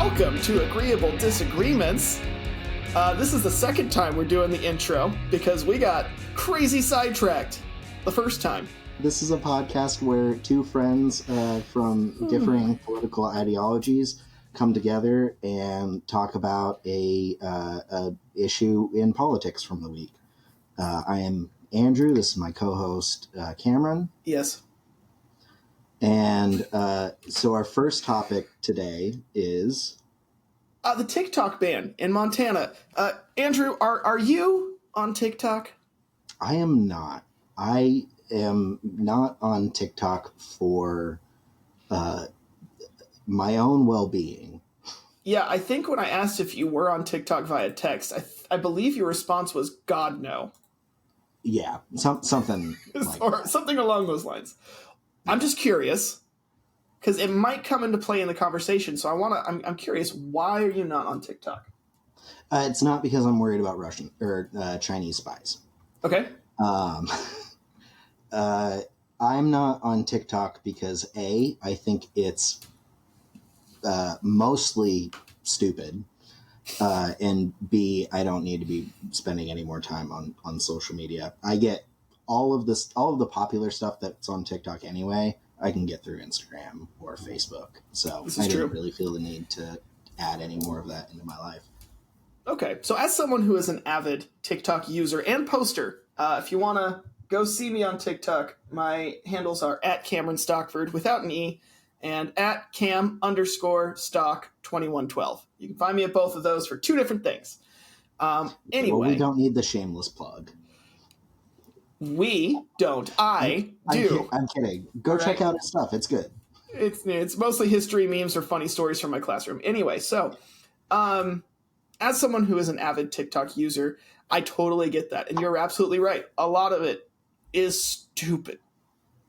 welcome to Agreeable Disagreements. This is the second time we're doing the intro because we got crazy sidetracked the first time. This is a podcast where two friends from differing political ideologies come together and talk about a issue in politics from the week. I am Andrew. This is my co-host, Cameron. Yes. And so our first topic today is... the TikTok ban in Montana. Andrew, are you on TikTok? I am not. I am not on TikTok for my own well-being. Yeah, I think when I asked if you were on TikTok via text, I believe your response was, God, no. Yeah, something like or that. something along those lines. I'm just curious because it might come into play in the conversation. So I'm curious, why are you not on TikTok? It's not because I'm worried about Russian or Chinese spies. Okay. I'm not on TikTok because A, I think it's mostly stupid, and B, I don't need to be spending any more time on social media. I get all of the popular stuff that's on TikTok anyway. I can get through Instagram or Facebook, so I didn't really feel the need to add any more of that into my life. Okay, so as someone who is an avid TikTok user and poster, if you want to go see me on TikTok, my handles are at Cameron Stockford without an E and at Cam_Stock2112. You can find me at both of those for two different things. Anyway. Well, we don't need the shameless plug. We don't. I do. I'm kidding. Go check out his stuff. It's good. It's mostly history, memes, or funny stories from my classroom. Anyway, so as someone who is an avid TikTok user, I totally get that. And you're absolutely right. A lot of it is stupid.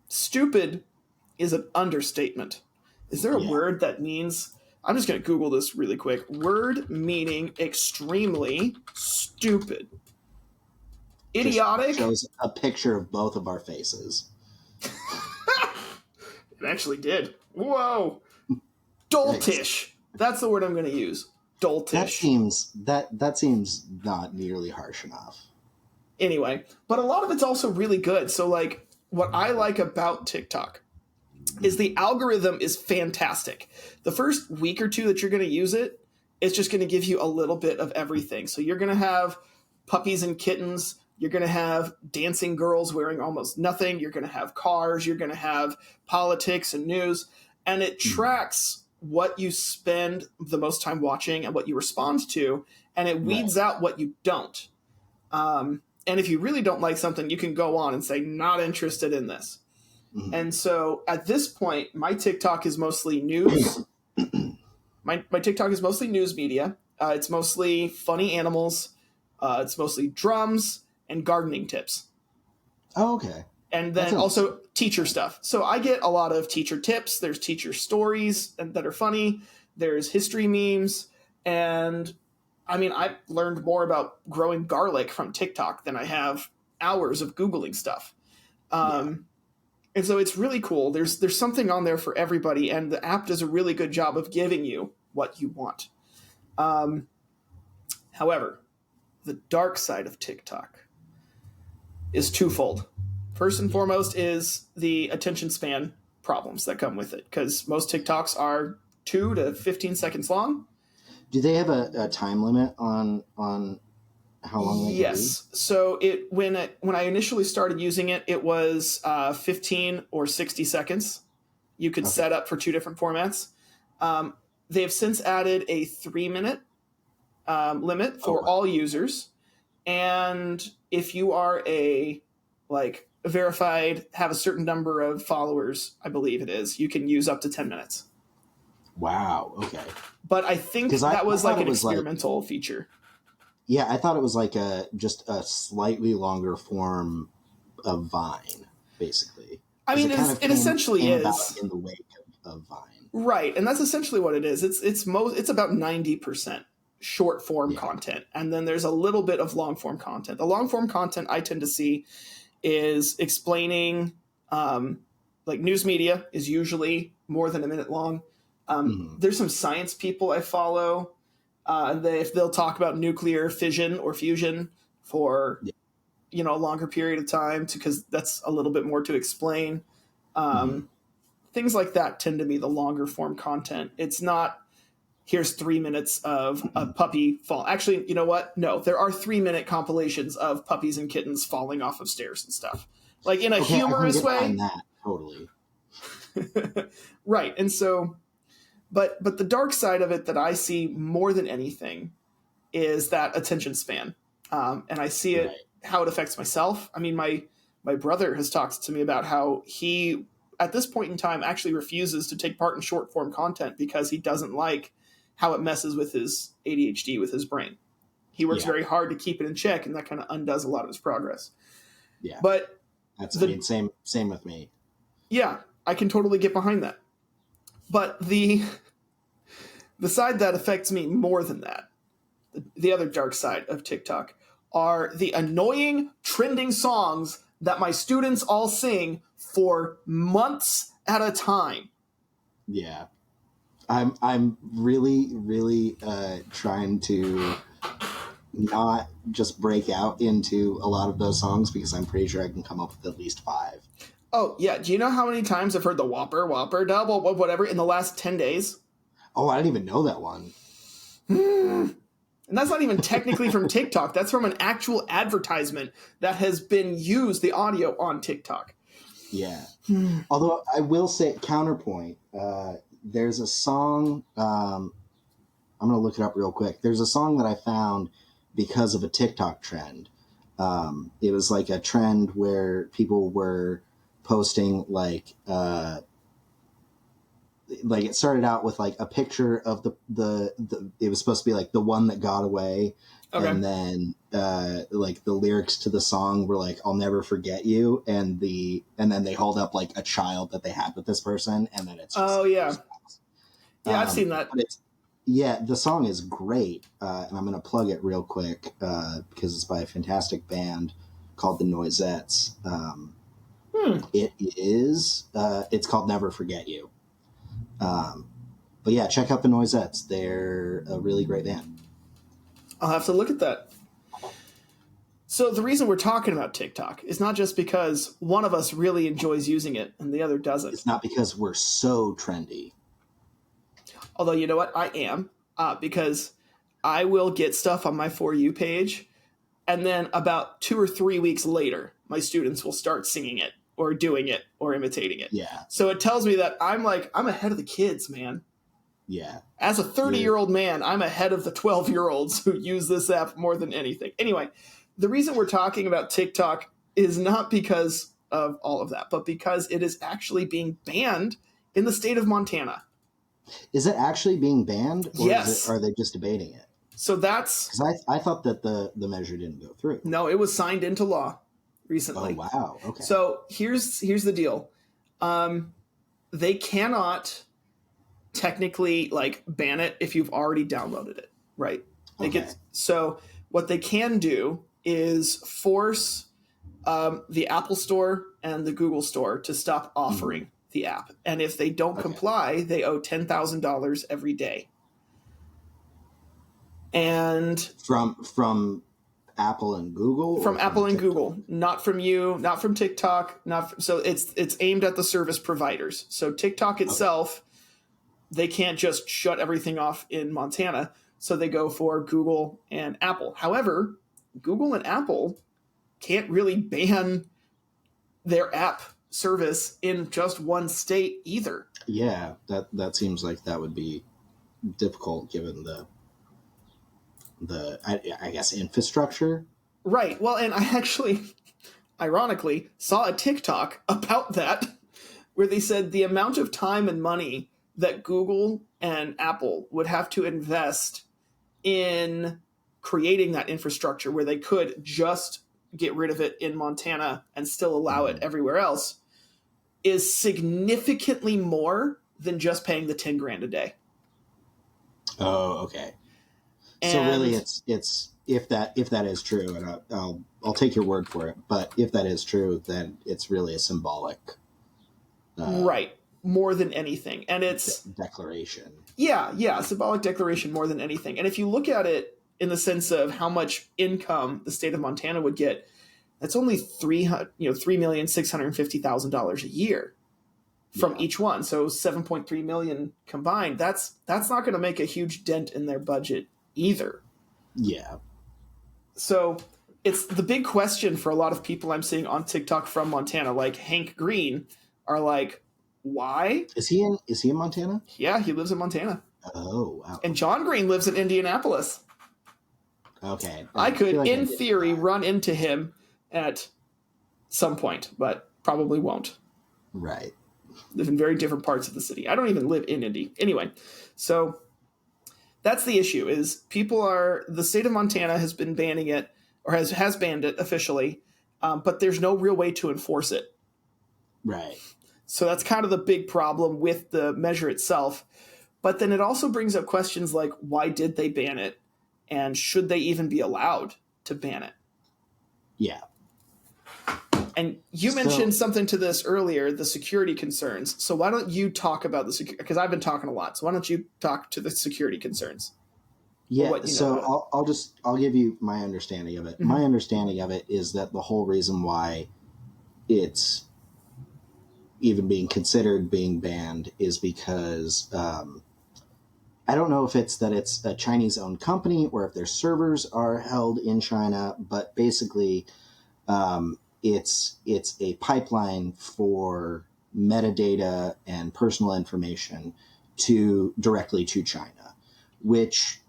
Stupid is an understatement. Is there a word that means... I'm just going to Google this really quick. Word meaning extremely stupid. Idiotic. Just shows a picture of both of our faces. It actually did. Whoa. Doltish. That's the word I'm going to use. Doltish. That seems not nearly harsh enough. Anyway, but a lot of it's also really good. So like what I like about TikTok is the algorithm is fantastic. The first week or two that you're going to use it, it's just going to give you a little bit of everything. So you're going to have puppies and kittens. You're going to have dancing girls wearing almost nothing. You're going to have cars. You're going to have politics and news. And it tracks what you spend the most time watching and what you respond to. And it weeds out what you don't. And if you really don't like something, you can go on and say, not interested in this. Mm-hmm. And so at this point, my TikTok is mostly news. my TikTok is mostly news media. It's mostly funny animals. It's mostly drums and gardening tips. Oh, okay. And then also teacher stuff. So I get a lot of teacher tips. There's teacher stories that are funny. There's history memes. And I mean, I've learned more about growing garlic from TikTok than I have hours of Googling stuff. And so it's really cool. There's something on there for everybody. And the app does a really good job of giving you what you want. However, the dark side of TikTok is twofold. First and foremost is the attention span problems that come with it, because most TikToks are 2 to 15 seconds long. Do they have a time limit on how long they can be? Yes. So when I initially started using it, it was 15 or 60 seconds. You could set up for two different formats. They have since added a 3-minute limit for all users. And if you are verified, have a certain number of followers, I believe it is, you can use up to 10 minutes. Wow. Okay. But I think that was like an experimental feature. Yeah, I thought it was like just a slightly longer form of Vine, basically. I mean, it essentially is in the wake of Vine, right? And that's essentially what it is. It's about 90% short form content, and then there's a little bit of long form content. The long form content I tend to see is explaining, like news media is usually more than a minute long. Mhm. There's some science people I follow. If they'll talk about nuclear fission or fusion for Yeah. a longer period of time, because that's a little bit more to explain. Mhm. Things like that tend to be the longer form content. It's not here's 3 minutes of a puppy fall. Actually, you know what? No, there are 3 minute compilations of puppies and kittens falling off of stairs and stuff, like in a Okay, I can humorous get way. behind that totally. Right. And so, but the dark side of it that I see more than anything is that attention span, and I see it Right. how it affects myself. I mean, my brother has talked to me about how he at this point in time actually refuses to take part in short form content because he doesn't like how it messes with his ADHD, with his brain. He works Yeah. very hard to keep it in check, and that kind of undoes a lot of his progress. Yeah. But That's, I the mean, same with me. yeah, I can totally get behind that. But the side that affects me more than that, the other dark side of TikTok, are the annoying trending songs that my students all sing for months at a time. Yeah. I'm really, really trying to not just break out into a lot of those songs because I'm pretty sure I can come up with at least 5. Oh, yeah. Do you know how many times I've heard the Whopper, Whopper, double, whatever in the last 10 days? Oh, I didn't even know that one. And that's not even technically from TikTok. That's from an actual advertisement that has been used, the audio on TikTok. Yeah. Although I will say, counterpoint, there's a song, I'm going to look it up real quick. There's a song that I found because of a TikTok trend. It was like a trend where people were posting like it started out with like a picture of the it was supposed to be like the one that got away. Okay. And then like the lyrics to the song were like, I'll never forget you. And then they hold up like a child that they had with this person. And then it's just, oh, yeah. Yeah, I've seen that. But yeah, the song is great. And I'm going to plug it real quick because it's by a fantastic band called the Noisettes. It's called Never Forget You. But yeah, check out the Noisettes. They're a really great band. I'll have to look at that. So the reason we're talking about TikTok is not just because one of us really enjoys using it and the other doesn't. It's not because we're so trendy. Although, you know what? I am, because I will get stuff on my For You page, and then about 2 or 3 weeks later, my students will start singing it or doing it or imitating it. Yeah. So it tells me that I'm ahead of the kids, man. Yeah. As a 30-year-old man, I'm ahead of the 12-year-olds who use this app more than anything. Anyway, the reason we're talking about TikTok is not because of all of that, but because it is actually being banned in the state of Montana. Is it actually being banned? Or Yes. are they just debating it? So that's... Because I thought that the measure didn't go through. No, it was signed into law recently. Oh, wow. Okay. So here's the deal. They cannot technically like ban it if you've already downloaded it, right? Okay. So what they can do is force the Apple Store and the Google Store to stop offering the app. And if they don't comply, they owe $10,000 every day. And from Apple and Google? From Apple and TikTok? Google, not from you, not from TikTok, so it's aimed at the service providers. So TikTok itself, they can't just shut everything off in Montana, so they go for Google and Apple. However, Google and Apple can't really ban their app service in just one state either. Yeah, that seems like that would be difficult given the I guess infrastructure. Right. Well, and I actually, ironically, saw a TikTok about that where they said the amount of time and money that Google and Apple would have to invest in creating that infrastructure where they could just get rid of it in Montana and still allow it everywhere else is significantly more than just paying the 10 grand a day. Oh, okay. And so really, it's if that is true, and I'll take your word for it. But if that is true, then it's really a symbolic. Right. more than anything. And it's declaration. Yeah, symbolic declaration more than anything. And if you look at it in the sense of how much income the state of Montana would get, that's only $3,650,000 a year from each one. So 7.3 million combined. That's not going to make a huge dent in their budget either. Yeah. So it's the big question for a lot of people I'm seeing on TikTok from Montana, like Hank Green, are like, why? Is he in Montana? Yeah, he lives in Montana. Oh, wow. And John Green lives in Indianapolis. Okay. I could, like, in theory, run into him at some point, but probably won't. Right. Live in very different parts of the city. I don't even live in Indy. Anyway, so that's the issue, is the state of Montana has been banning it, or has banned it officially, but there's no real way to enforce it. Right. So that's kind of the big problem with the measure itself. But then it also brings up questions like, why did they ban it? And should they even be allowed to ban it? Yeah. And you mentioned something to this earlier, the security concerns. So why don't you talk about the security? Because I've been talking a lot. So why don't you talk to the security concerns? Yeah. So I'll give you my understanding of it. Mm-hmm. My understanding of it is that the whole reason why it's even being considered being banned is because I don't know if it's that it's a Chinese-owned company or if their servers are held in China, but basically it's a pipeline for metadata and personal information directly to China, which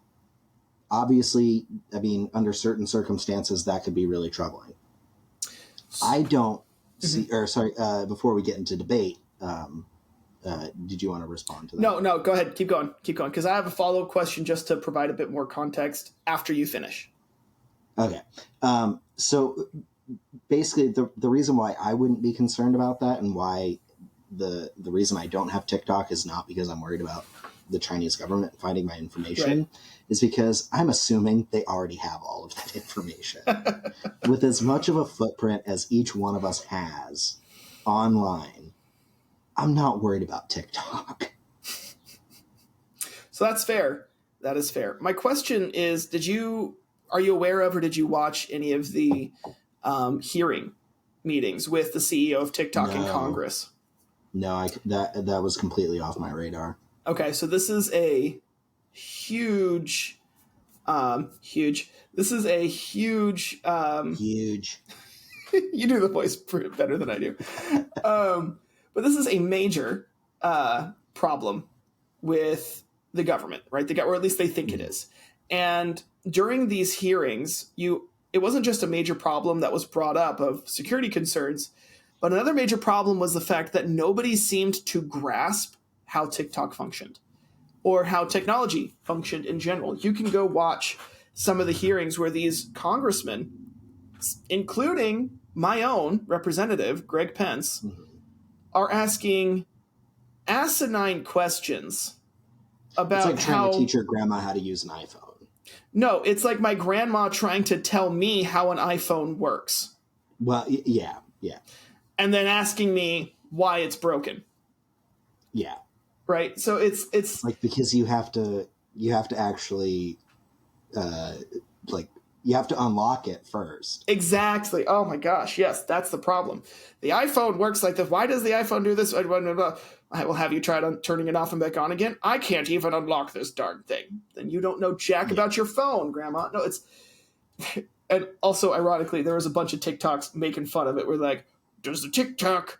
obviously, I mean, under certain circumstances, that could be really troubling. I don't see, or sorry, before we get into debate, did you want to respond to that? No, go ahead. Keep going. Because I have a follow-up question just to provide a bit more context after you finish. Okay. So basically the reason why I wouldn't be concerned about that, and why the reason I don't have TikTok is not because I'm worried about the Chinese government finding my information, right, is because I'm assuming they already have all of that information. With as much of a footprint as each one of us has online, I'm not worried about TikTok. So that's fair. That is fair. My question is, are you aware of, or did you watch any of the hearing meetings with the CEO of TikTok in Congress? No, that was completely off my radar. Okay, so this is a huge. This is a huge. Huge. You do the voice better than I do. But this is a major problem with the government, right? Or at least they think it is. And during these hearings, it wasn't just a major problem that was brought up of security concerns, but another major problem was the fact that nobody seemed to grasp how TikTok functioned or how technology functioned in general. You can go watch some of the hearings where these congressmen, including my own representative, Greg Pence, are asking asinine questions about it's like trying to teach your grandma how to use an iPhone. No, it's like my grandma trying to tell me how an iPhone works. Well, yeah. And then asking me why it's broken. Yeah. Right? So it's like, because you have to actually you have to unlock it first. Exactly. Oh my gosh, yes, that's the problem. The iPhone works like this. Why does the iPhone do this? I will have you try turning it off and back on again. I can't even unlock this darn thing. Then you don't know jack about your phone, Grandma. No, it's... And also, ironically, there was a bunch of TikToks making fun of it. We're like, does the TikTok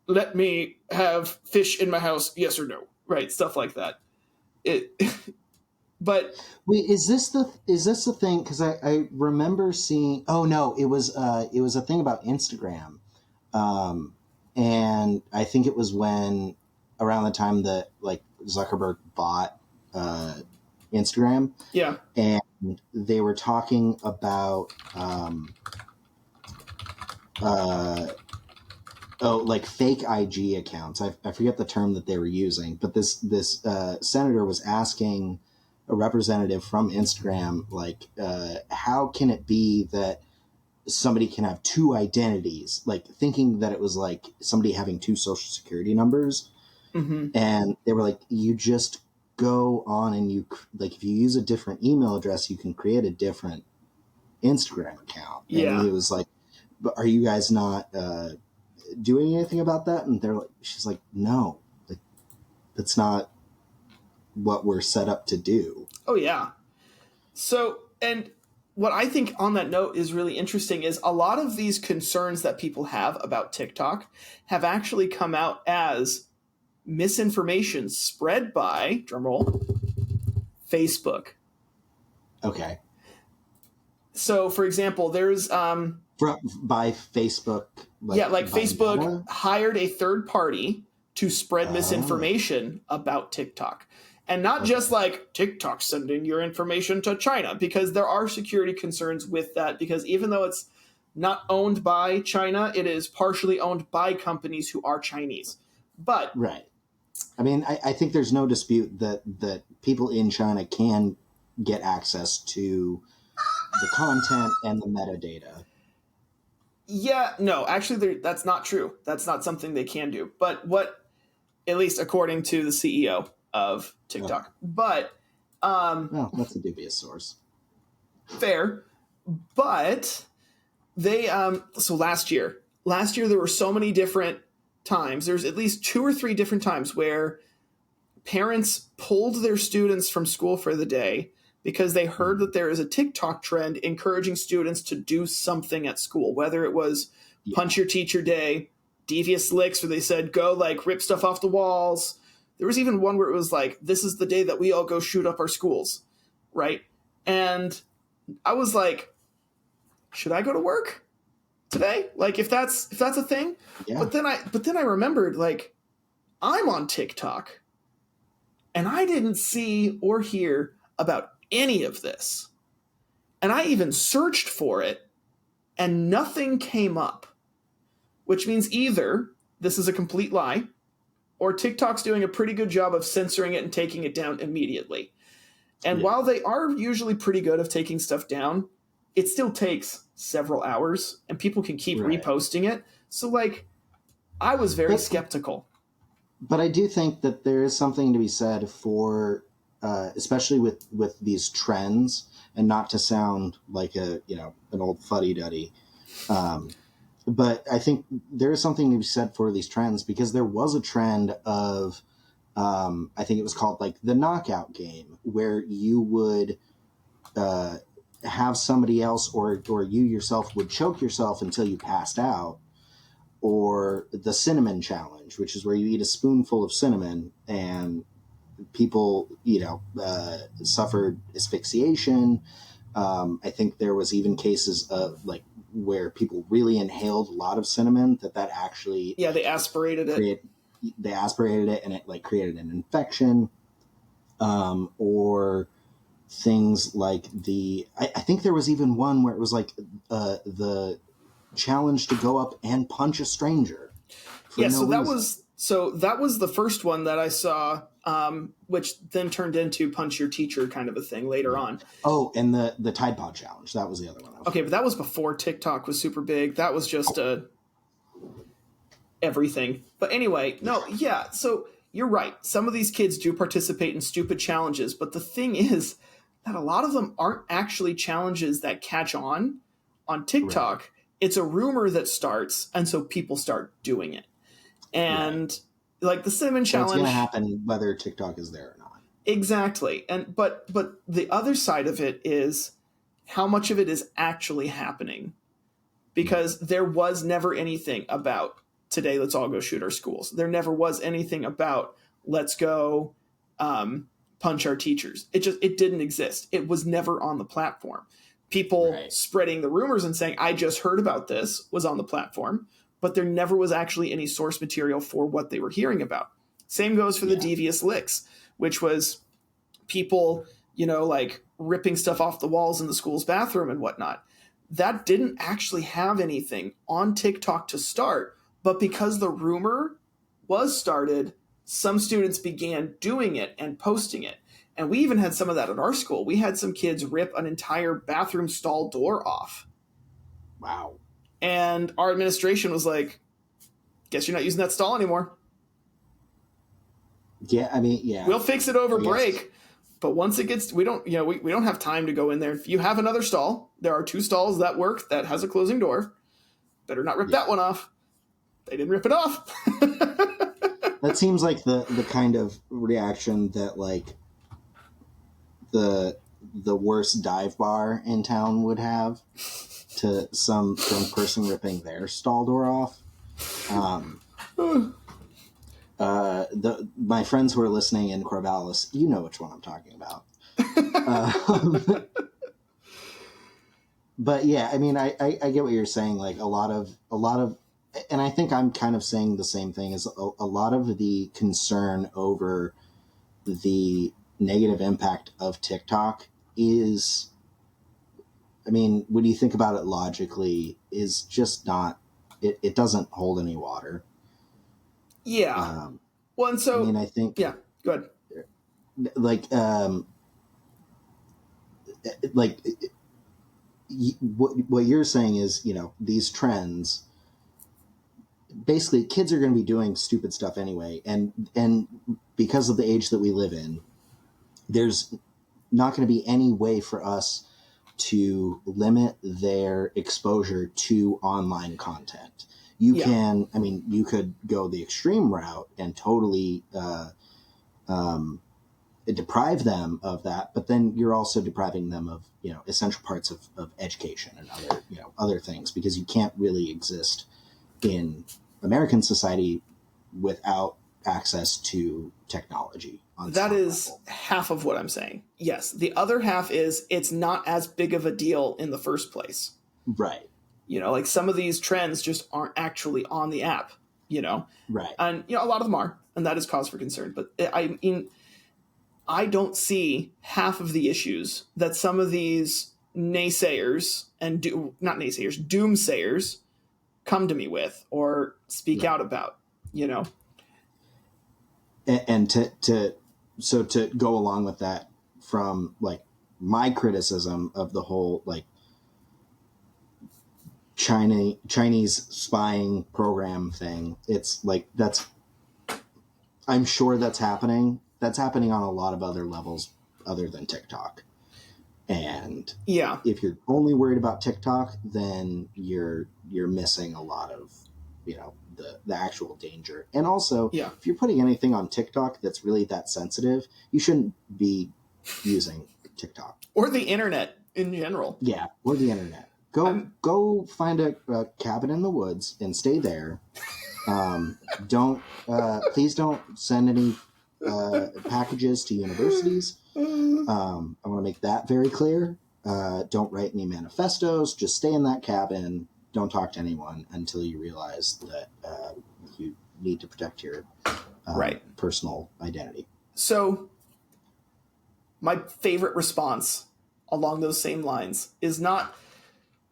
let me have fish in my house? Yes or no? Right, stuff like that. But wait, is this the thing? Because I remember seeing. Oh no, it was a thing about Instagram, and I think it was when around the time that like Zuckerberg bought Instagram. Yeah, and they were talking about like fake IG accounts. I forget the term that they were using, but this senator was asking a representative from Instagram, like, how can it be that somebody can have two identities, like thinking that it was like somebody having two social security numbers. Mm-hmm. And they were like, you just go on and if you use a different email address, you can create a different Instagram account. And Yeah. he was like, but are you guys not doing anything about that? And she's like, no, that's not what we're set up to do. Oh, yeah. So, and what I think on that note is really interesting is a lot of these concerns that people have about TikTok have actually come out as misinformation spread by, drumroll, Facebook. Okay. So, for example, there's By Facebook, like by Facebook Meta? hired a third party to spread Oh. misinformation about TikTok. And not just like TikTok sending your information to China, because there are security concerns with that. Because even though it's not owned by China, it is partially owned by companies who are Chinese. But Right. I mean, I think there's no dispute that people in China can get access to the content and the metadata. yeah, no, actually, that's not true. That's not something they can do. But what, at least according to the CEO of TikTok. But Well, that's a dubious source. fair. But they so last year there were so many different times. There's at least 2 or 3 different times where parents pulled their students from school for the day because they heard that there is a TikTok trend encouraging students to do something at school, whether it was punch your teacher day, devious licks where they said go like rip stuff off the walls. There was even one where it was like, this is the day that we all go shoot up our schools, right? And I was like, should I go to work today? Like if that's a thing? Yeah. But then I remembered, like, I'm on TikTok and I didn't see or hear about any of this. And I even searched for it and nothing came up, which means either this is a complete lie or TikTok's doing a pretty good job of censoring it and taking it down immediately. And while they are usually pretty good of taking stuff down, it still takes several hours and people can keep reposting it. So, like, I was very skeptical. But I do think that there is something to be said for, especially with these trends, and not to sound like an old fuddy-duddy, but I think there is something to be said for these trends, because there was a trend of, I think it was called like the knockout game, where you would have somebody else or you yourself would choke yourself until you passed out, or the cinnamon challenge, which is where you eat a spoonful of cinnamon and people, suffered asphyxiation. I think there was even cases of like where people really inhaled a lot of cinnamon that actually they aspirated it. They aspirated it and it like created an infection, or things like I think there was even one where it was like the challenge to go up and punch a stranger. So that was the first one that I saw, which then turned into punch your teacher kind of a thing later on. Oh, and the Tide Pod challenge, that was the other one. Okay, but that was before TikTok was super big. That was just everything. But anyway, so you're right. Some of these kids do participate in stupid challenges, but the thing is that a lot of them aren't actually challenges that catch on TikTok. Right. It's a rumor that starts, and so people start doing it. And like the cinnamon challenge, it's going to happen whether TikTok is there or not. Exactly. And but the other side of it is how much of it is actually happening, because there was never anything about today let's all go shoot our schools. There never was anything about let's go punch our teachers. It didn't exist. It was never on the platform. People spreading the rumors and saying I just heard about this was on the platform, but there never was actually any source material for what they were hearing about. Same goes for the devious licks, which was people, like ripping stuff off the walls in the school's bathroom and whatnot. That didn't actually have anything on TikTok to start, but because the rumor was started, some students began doing it and posting it. And we even had some of that at our school. We had some kids rip an entire bathroom stall door off. Wow. And our administration was like, guess you're not using that stall anymore. Yeah, I mean, yeah. We'll fix it over I guess. break. But once it gets, we don't have time to go in there. If you have another stall, there are 2 stalls that work that has a closing door. Better not rip that one off. They didn't rip it off. That seems like the kind of reaction that like the worst dive bar in town would have to some person ripping their stall door off. My friends who are listening in Corvallis, you know which one I'm talking about. But yeah, I mean, I get what you're saying. Like a lot of, and I think I'm kind of saying the same thing. Is a lot of the concern over the negative impact of TikTok is, I mean, when you think about it logically, is just not. It doesn't hold any water. Yeah. Well, and so I mean, I think. Yeah. Go ahead. What you're saying is, you know, these trends, basically kids are going to be doing stupid stuff anyway. And because of the age that we live in, there's not going to be any way for us to limit their exposure to online content. You can, I mean, you could go the extreme route and totally, deprive them of that, but then you're also depriving them of, you know, essential parts of education and other, you know, other things, because you can't really exist in American society without access to technology. That is half of what I'm saying. Yes. The other half is it's not as big of a deal in the first place. Right. You know, like some of these trends just aren't actually on the app, you know? Right. And, you know, a lot of them are, and that is cause for concern. But I mean, I don't see half of the issues that some of these naysayers and doomsayers come to me with or speak out about, you know? And to go along with that, from like my criticism of the whole like Chinese spying program thing, it's like I'm sure that's happening. That's happening on a lot of other levels other than TikTok. And yeah, if you're only worried about TikTok, then you're missing a lot of, you know, the actual danger. And also, if you're putting anything on TikTok that's really that sensitive, you shouldn't be using TikTok or the internet in general. Yeah, or the internet. Go find a cabin in the woods and stay there. Please don't send any packages to universities. I want to make that very clear. Don't write any manifestos. Just stay in that cabin. Don't talk to anyone until you realize that you need to protect your personal identity. So my favorite response along those same lines is not,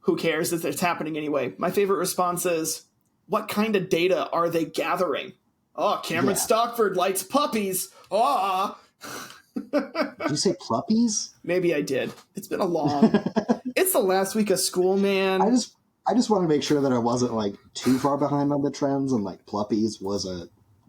who cares if it's happening anyway? My favorite response is, what kind of data are they gathering? Oh, Cameron Stockford likes puppies. Oh. Did you say pluppies? Maybe I did. It's been a long... It's the last week of school, man. I just want to make sure that I wasn't like too far behind on the trends, and like pluppies was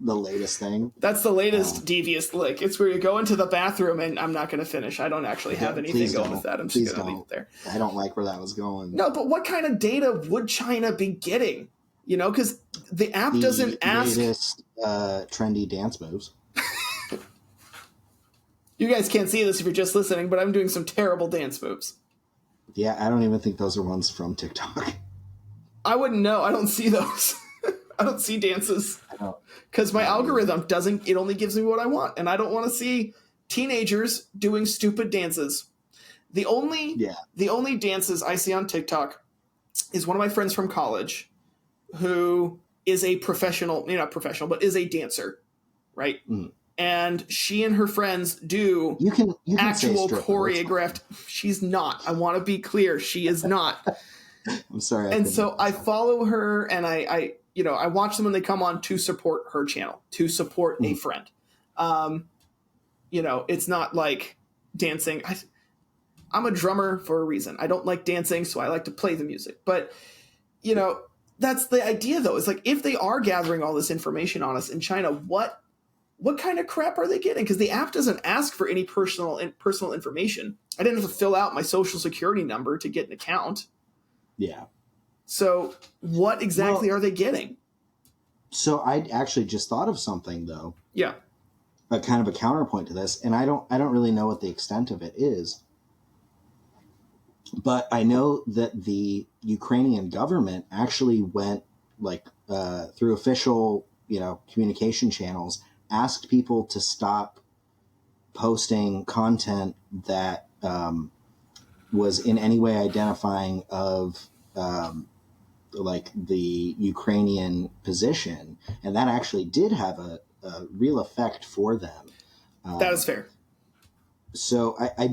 the latest thing. That's the latest devious lick. It's where you go into the bathroom, and I'm not going to finish. I don't actually have anything going with that. I'm just going to leave it there. I don't like where that was going. No, but what kind of data would China be getting? You know, because the app doesn't ask... latest trendy dance moves. You guys can't see this if you're just listening, but I'm doing some terrible dance moves. Yeah, I don't even think those are ones from TikTok. I wouldn't know. I don't see those. I don't see dances. Because my algorithm doesn't, it only gives me what I want. And I don't want to see teenagers doing stupid dances. The only dances I see on TikTok is one of my friends from college who is a professional, maybe not professional, but is a dancer, right? Mm. And she and her friends do you can actual choreographed. She's not. I want to be clear. She is not. I'm sorry. And so I follow her, and I watch them when they come on to support her channel, to support a friend. It's not like dancing. I'm a drummer for a reason. I don't like dancing, so I like to play the music. But, that's the idea, though. It's like, if they are gathering all this information on us in China, what what kind of crap are they getting? Because the app doesn't ask for any personal information. I didn't have to fill out my social security number to get an account. Yeah. So what exactly are they getting? So I actually just thought of something, though. Yeah. A kind of a counterpoint to this, and I don't really know what the extent of it is. But I know that the Ukrainian government actually went through official, communication channels, asked people to stop posting content that was in any way identifying of the Ukrainian position, and that actually did have a real effect for them. That is fair. So I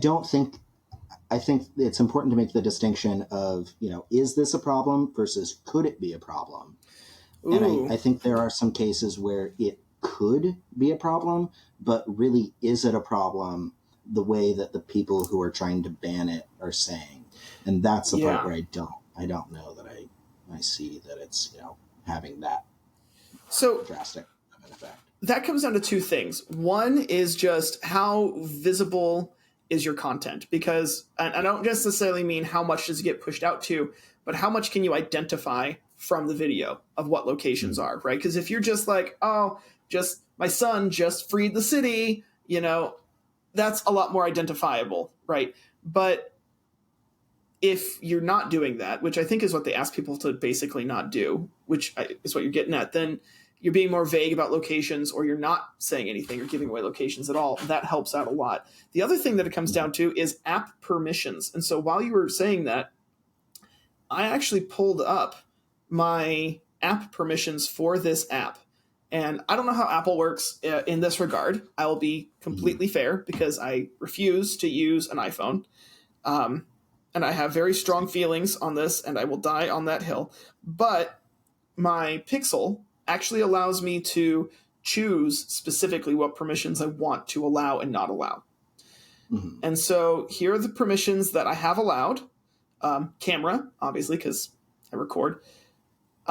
think it's important to make the distinction of, is this a problem versus could it be a problem? Ooh. And I think there are some cases where it could be a problem, but really, is it a problem the way that the people who are trying to ban it are saying? And that's the part where I don't know that I see that it's, having that drastic of an effect. That comes down to two things. One is just how visible is your content, because I don't necessarily mean how much does it get pushed out to, but how much can you identify from the video of what locations are, right? Because if you're just like, just my son just freed the city, that's a lot more identifiable, right? But if you're not doing that, which I think is what they ask people to basically not do, which is what you're getting at, then you're being more vague about locations, or you're not saying anything or giving away locations at all. That helps out a lot. The other thing that it comes down to is app permissions. And so while you were saying that, I actually pulled up my app permissions for this app. And I don't know how Apple works in this regard. I will be completely fair because I refuse to use an iPhone. And I have very strong feelings on this, and I will die on that hill. But my Pixel actually allows me to choose specifically what permissions I want to allow and not allow. Mm-hmm. And so here are the permissions that I have allowed. Camera, obviously, because I record.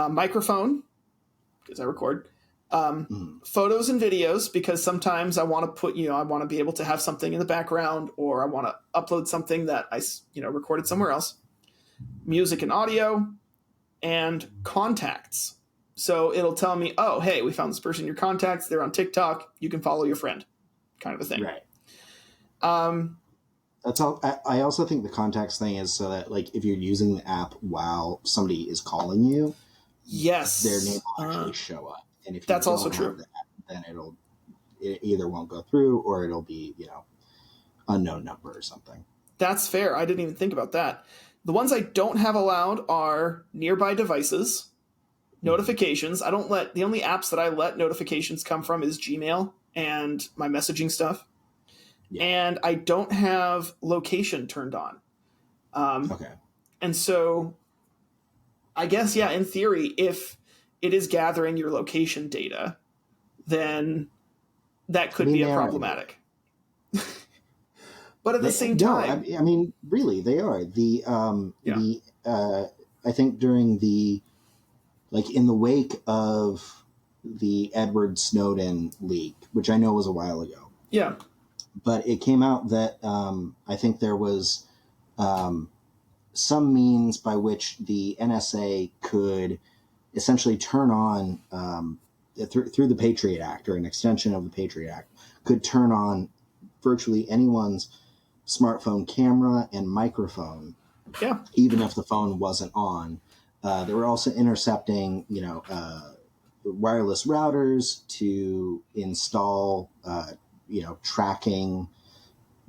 Microphone, because I record. Photos and videos, because sometimes I want to put, I want to be able to have something in the background, or I want to upload something that I, recorded somewhere else. Music and audio, and contacts. So it'll tell me, oh, hey, we found this person in your contacts. They're on TikTok. You can follow your friend, kind of a thing. Right. That's all. I also think the contacts thing is so that, if you're using the app while somebody is calling you, yes, their name will actually show up. And if you that's don't also true. Have that, then it either won't go through, or it'll be, unknown number or something. That's fair. I didn't even think about that. The ones I don't have allowed are nearby devices, notifications. The only apps that I let notifications come from is Gmail and my messaging stuff. Yeah. And I don't have location turned on. Okay. And so I guess, in theory, if it is gathering your location data, then that could be problematic. But at the same time, I mean, really, they are. I think during in the wake of the Edward Snowden leak, which I know was a while ago. Yeah. But it came out that I think there was some means by which the NSA could essentially turn on, through the Patriot Act, or an extension of the Patriot Act, could turn on virtually anyone's smartphone camera and microphone, even if the phone wasn't on. They were also intercepting, wireless routers to install, tracking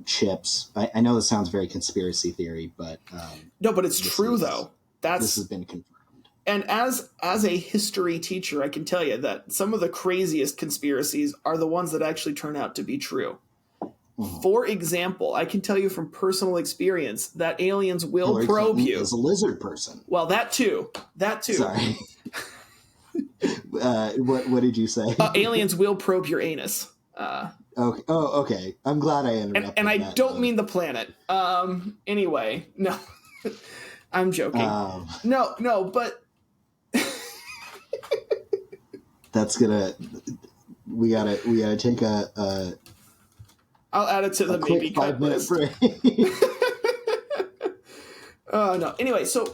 chips. I know this sounds very conspiracy theory, but no, but it's true though. This has been confirmed. And as a history teacher, I can tell you that some of the craziest conspiracies are the ones that actually turn out to be true. Mm-hmm. For example, I can tell you from personal experience that aliens will probe you. As a lizard person. Well, that too. Sorry. What did you say? Aliens will probe your anus. Okay. Oh, okay. I'm glad I interrupted. And I don't mean the planet. Anyway, no. I'm joking. No, but that's gonna. we gotta take a I'll add it to the maybe quick cut 5-minute list. break. No. Anyway, so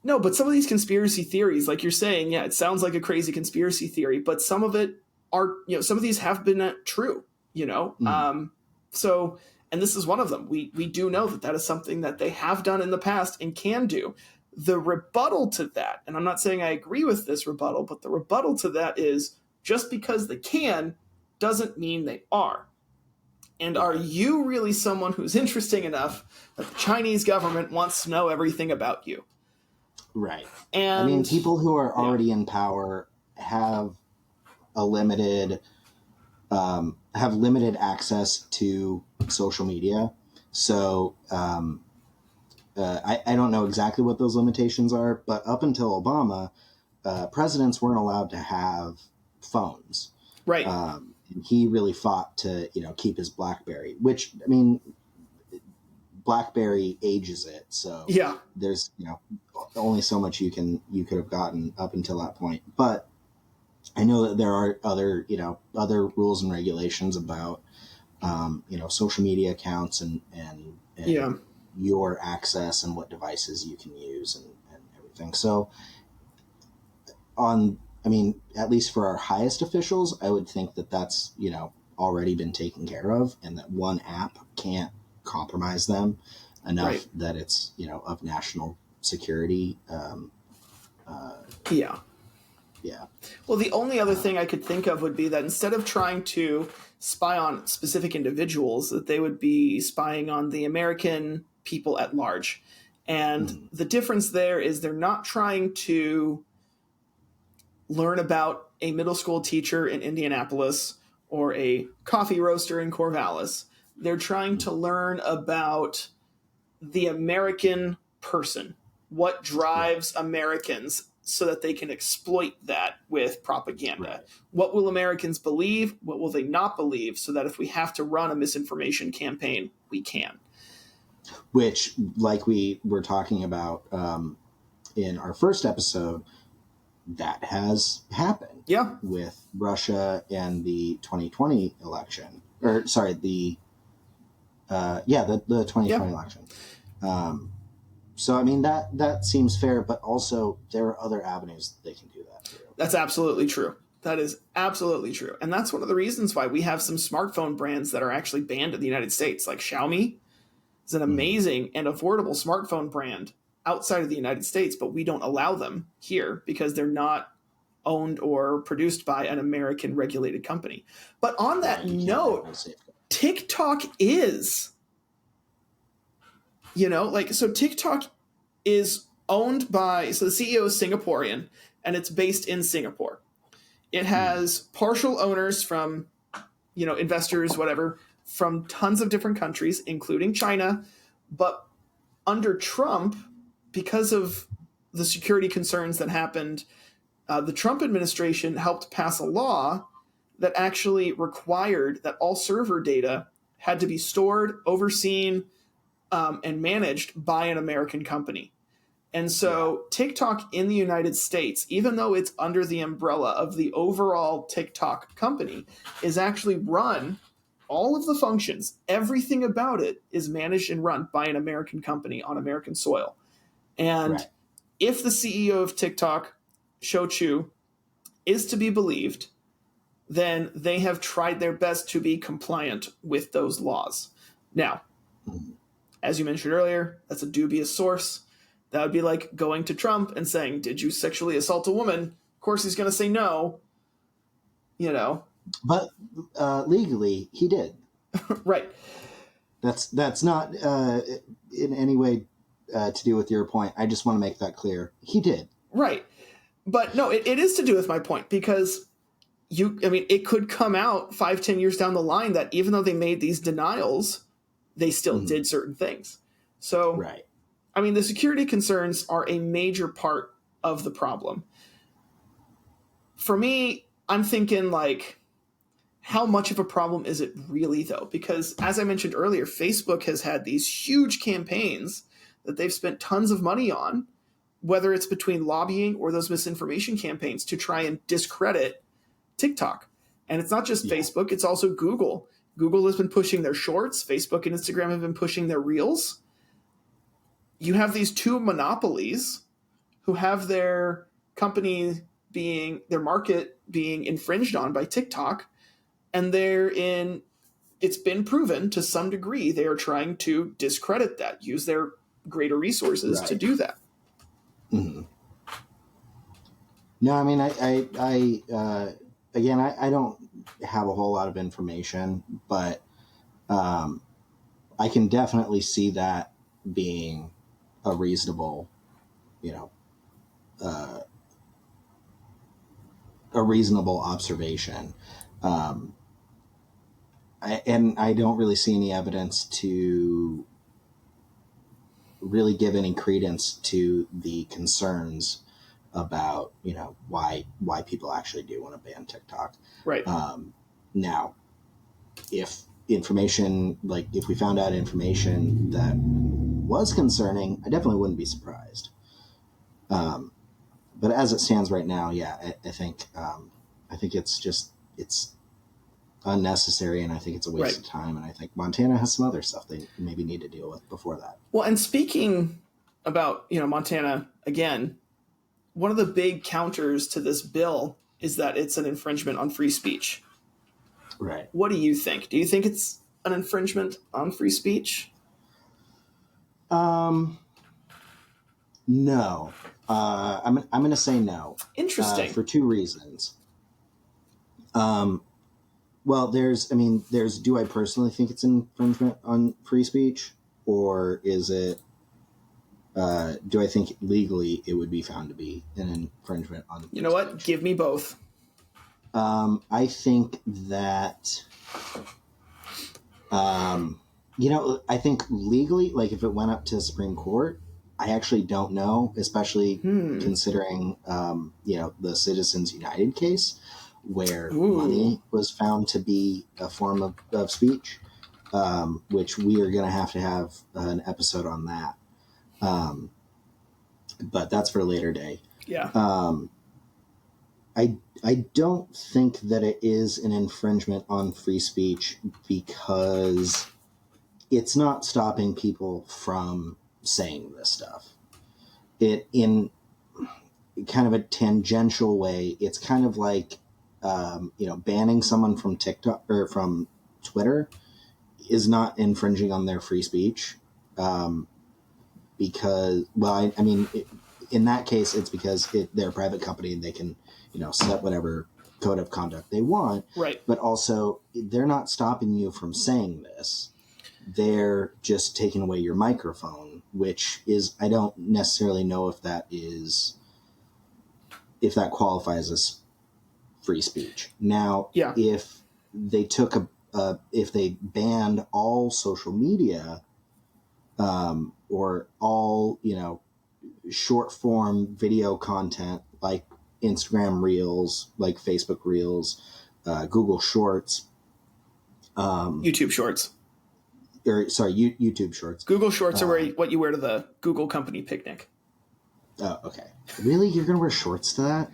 no, but some of these conspiracy theories, like you're saying, yeah, it sounds like a crazy conspiracy theory, but some of it are, some of these have been true, So, and this is one of them. We do know that is something that they have done in the past and can do. The rebuttal to that, and I'm not saying I agree with this rebuttal, but the rebuttal to that is just because they can doesn't mean they are. And are you really someone who's interesting enough that the Chinese government wants to know everything about you? Right. And I mean, people who are already in power have a limited access to social media. So I don't know exactly what those limitations are, but up until Obama, presidents weren't allowed to have phones. Right. And he really fought to, keep his BlackBerry, which, I mean, BlackBerry ages it. So yeah, there's, only so much you could have gotten up until that point. But I know that there are other rules and regulations about, social media accounts and yeah, your access and what devices you can use and everything. So at least for our highest officials, I would think that that's, already been taken care of, and that one app can't compromise them enough right. that it's, of national security. Yeah. Yeah. Well, the only other thing I could think of would be that instead of trying to spy on specific individuals, that they would be spying on the American people at large. And the difference there is they're not trying to learn about a middle school teacher in Indianapolis or a coffee roaster in Corvallis. They're trying to learn about the American person, what drives Americans, so that they can exploit that with propaganda. Right. What will Americans believe? What will they not believe? So that if we have to run a misinformation campaign, we can. Which, like we were talking about in our first episode, that has happened. Yeah. With Russia and the 2020 election. Or, sorry, the 2020 election. So, I mean, that seems fair, but also there are other avenues that they can do that through. That's absolutely true. That is absolutely true. And that's one of the reasons why we have some smartphone brands that are actually banned in the United States, like Xiaomi is an amazing and affordable smartphone brand outside of the United States, but we don't allow them here because they're not owned or produced by an American regulated company. But on that note, TikTok is, so TikTok is owned by, so the CEO is Singaporean and it's based in Singapore. It has partial owners from, investors, whatever, from tons of different countries, including China. But under Trump, because of the security concerns that happened, the Trump administration helped pass a law that actually required that all server data had to be stored, overseen, and managed by an American company. And so TikTok in the United States, even though it's under the umbrella of the overall TikTok company, is actually run, all of the functions, everything about it is managed and run by an American company on American soil. And if the CEO of TikTok, Shou Chu, is to be believed, then they have tried their best to be compliant with those laws. Now, as you mentioned earlier, that's a dubious source. That would be like going to Trump and saying, "Did you sexually assault a woman?" Of course he's going to say no. But legally, he did. Right. That's not in any way to do with your point. I just want to make that clear. He did. Right. But no, it is to do with my point, because it could come out 5-10 years down the line that even though they made these denials, they still did certain things. So, the security concerns are a major part of the problem. For me, I'm thinking, how much of a problem is it really, though? Because as I mentioned earlier, Facebook has had these huge campaigns that they've spent tons of money on, whether it's between lobbying or those misinformation campaigns, to try and discredit TikTok. And it's not just Yeah. Facebook, it's also Google. Google has been pushing their shorts. Facebook and Instagram have been pushing their reels. You have these two monopolies who have their company their market being infringed on by TikTok. And it's been proven to some degree they are trying to discredit that, use their greater resources to do that. Mm-hmm. No, I mean, again, I don't have a whole lot of information, but I can definitely see that being a reasonable, a reasonable observation. And I don't really see any evidence to really give any credence to the concerns about, why people actually do want to ban TikTok. Right. Now, if information, like if we found out information that was concerning, I definitely wouldn't be surprised. But as it stands right now, yeah, I think it's unnecessary, and I think it's a waste of time. And I think Montana has some other stuff they maybe need to deal with before that. Well, and speaking about, Montana again, one of the big counters to this bill is that it's an infringement on free speech. Right. What do you think? Do you think it's an infringement on free speech? No. I'm going to say no. Interesting. For two reasons. Well, there's, do I personally think it's an infringement on free speech, or is it, do I think legally it would be found to be an infringement on free You know what? Give me both. I think that, I think legally, like if it went up to the Supreme Court, I actually don't know, especially considering, the Citizens United case, where money was found to be a form of speech, which we are going to have an episode on that. But that's for a later day. Yeah. I don't think that it is an infringement on free speech because it's not stopping people from saying this stuff. It, in kind of a tangential way, it's kind of like, banning someone from TikTok or from Twitter is not infringing on their free speech. Because, well, in that case, it's because they're a private company and they can, set whatever code of conduct they want. Right. But also, they're not stopping you from saying this. They're just taking away your microphone, which is, I don't necessarily know if that qualifies as free speech. Now, if they if they banned all social media, or all, short form video content like Instagram Reels, like Facebook Reels, Google Shorts, YouTube Shorts. YouTube Shorts. Google Shorts are what you wear to the Google company picnic. Oh, okay. Really? You're going to wear shorts to that?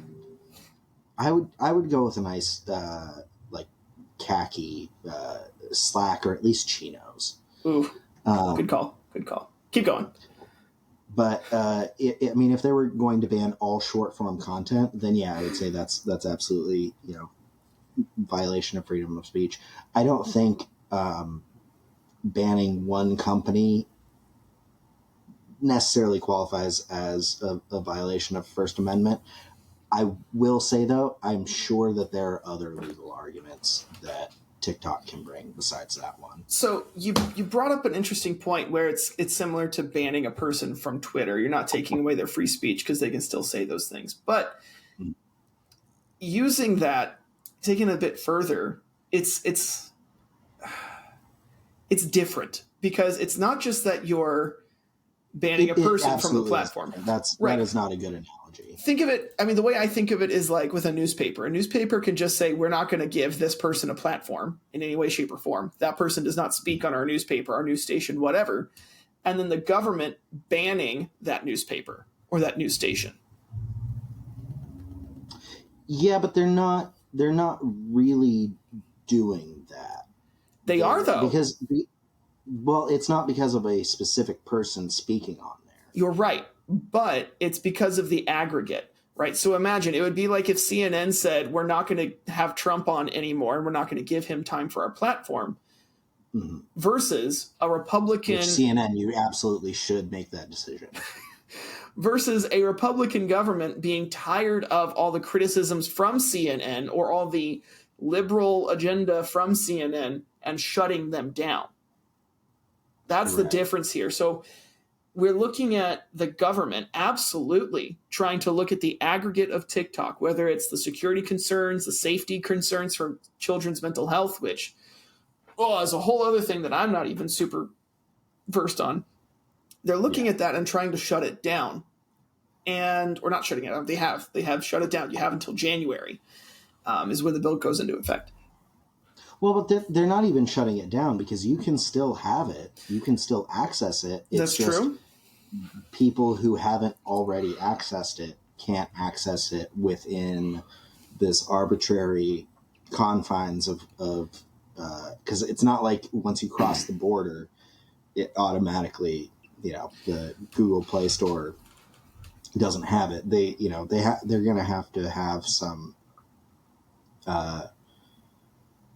I would go with a nice, like khaki, slack, or at least chinos. Ooh, good call. Good call. Keep going. But if they were going to ban all short form content, then yeah, I would say that's absolutely violation of freedom of speech. I don't think banning one company necessarily qualifies as a violation of First Amendment. I will say though, I'm sure that there are other legal arguments that TikTok can bring besides that one. So you brought up an interesting point where it's similar to banning a person from Twitter. You're not taking away their free speech because they can still say those things. But using that, taking it a bit further, it's different because it's not just that you're banning a person from the platform. That is not a good analogy. Think of it, the way I think of it is like with a newspaper. A newspaper can just say, we're not going to give this person a platform in any way, shape, or form. That person does not speak on our newspaper, our news station, whatever. And then the government banning that newspaper or that news station. Yeah, but they're not they're not really doing that. They are, though. Well, it's not because of a specific person speaking on there. You're right, but it's because of the aggregate, right? So imagine it would be like if CNN said, we're not going to have Trump on anymore and we're not going to give him time for our platform, versus a Republican... Which CNN, you absolutely should make that decision. Versus a Republican government being tired of all the criticisms from CNN or all the liberal agenda from CNN and shutting them down. That's the difference here. So we're looking at the government absolutely trying to look at the aggregate of TikTok, whether it's the security concerns, the safety concerns for children's mental health, which is a whole other thing that I'm not even super versed on. They're looking at that and trying to shut it down. Or not shutting it down. They have shut it down. You have until January is when the bill goes into effect. Well, but they're not even shutting it down because you can still have it. You can still access it. That's true. People who haven't already accessed it can't access it within this arbitrary confines of because it's not like once you cross the border, it automatically, the Google Play Store doesn't have it. They're going to have some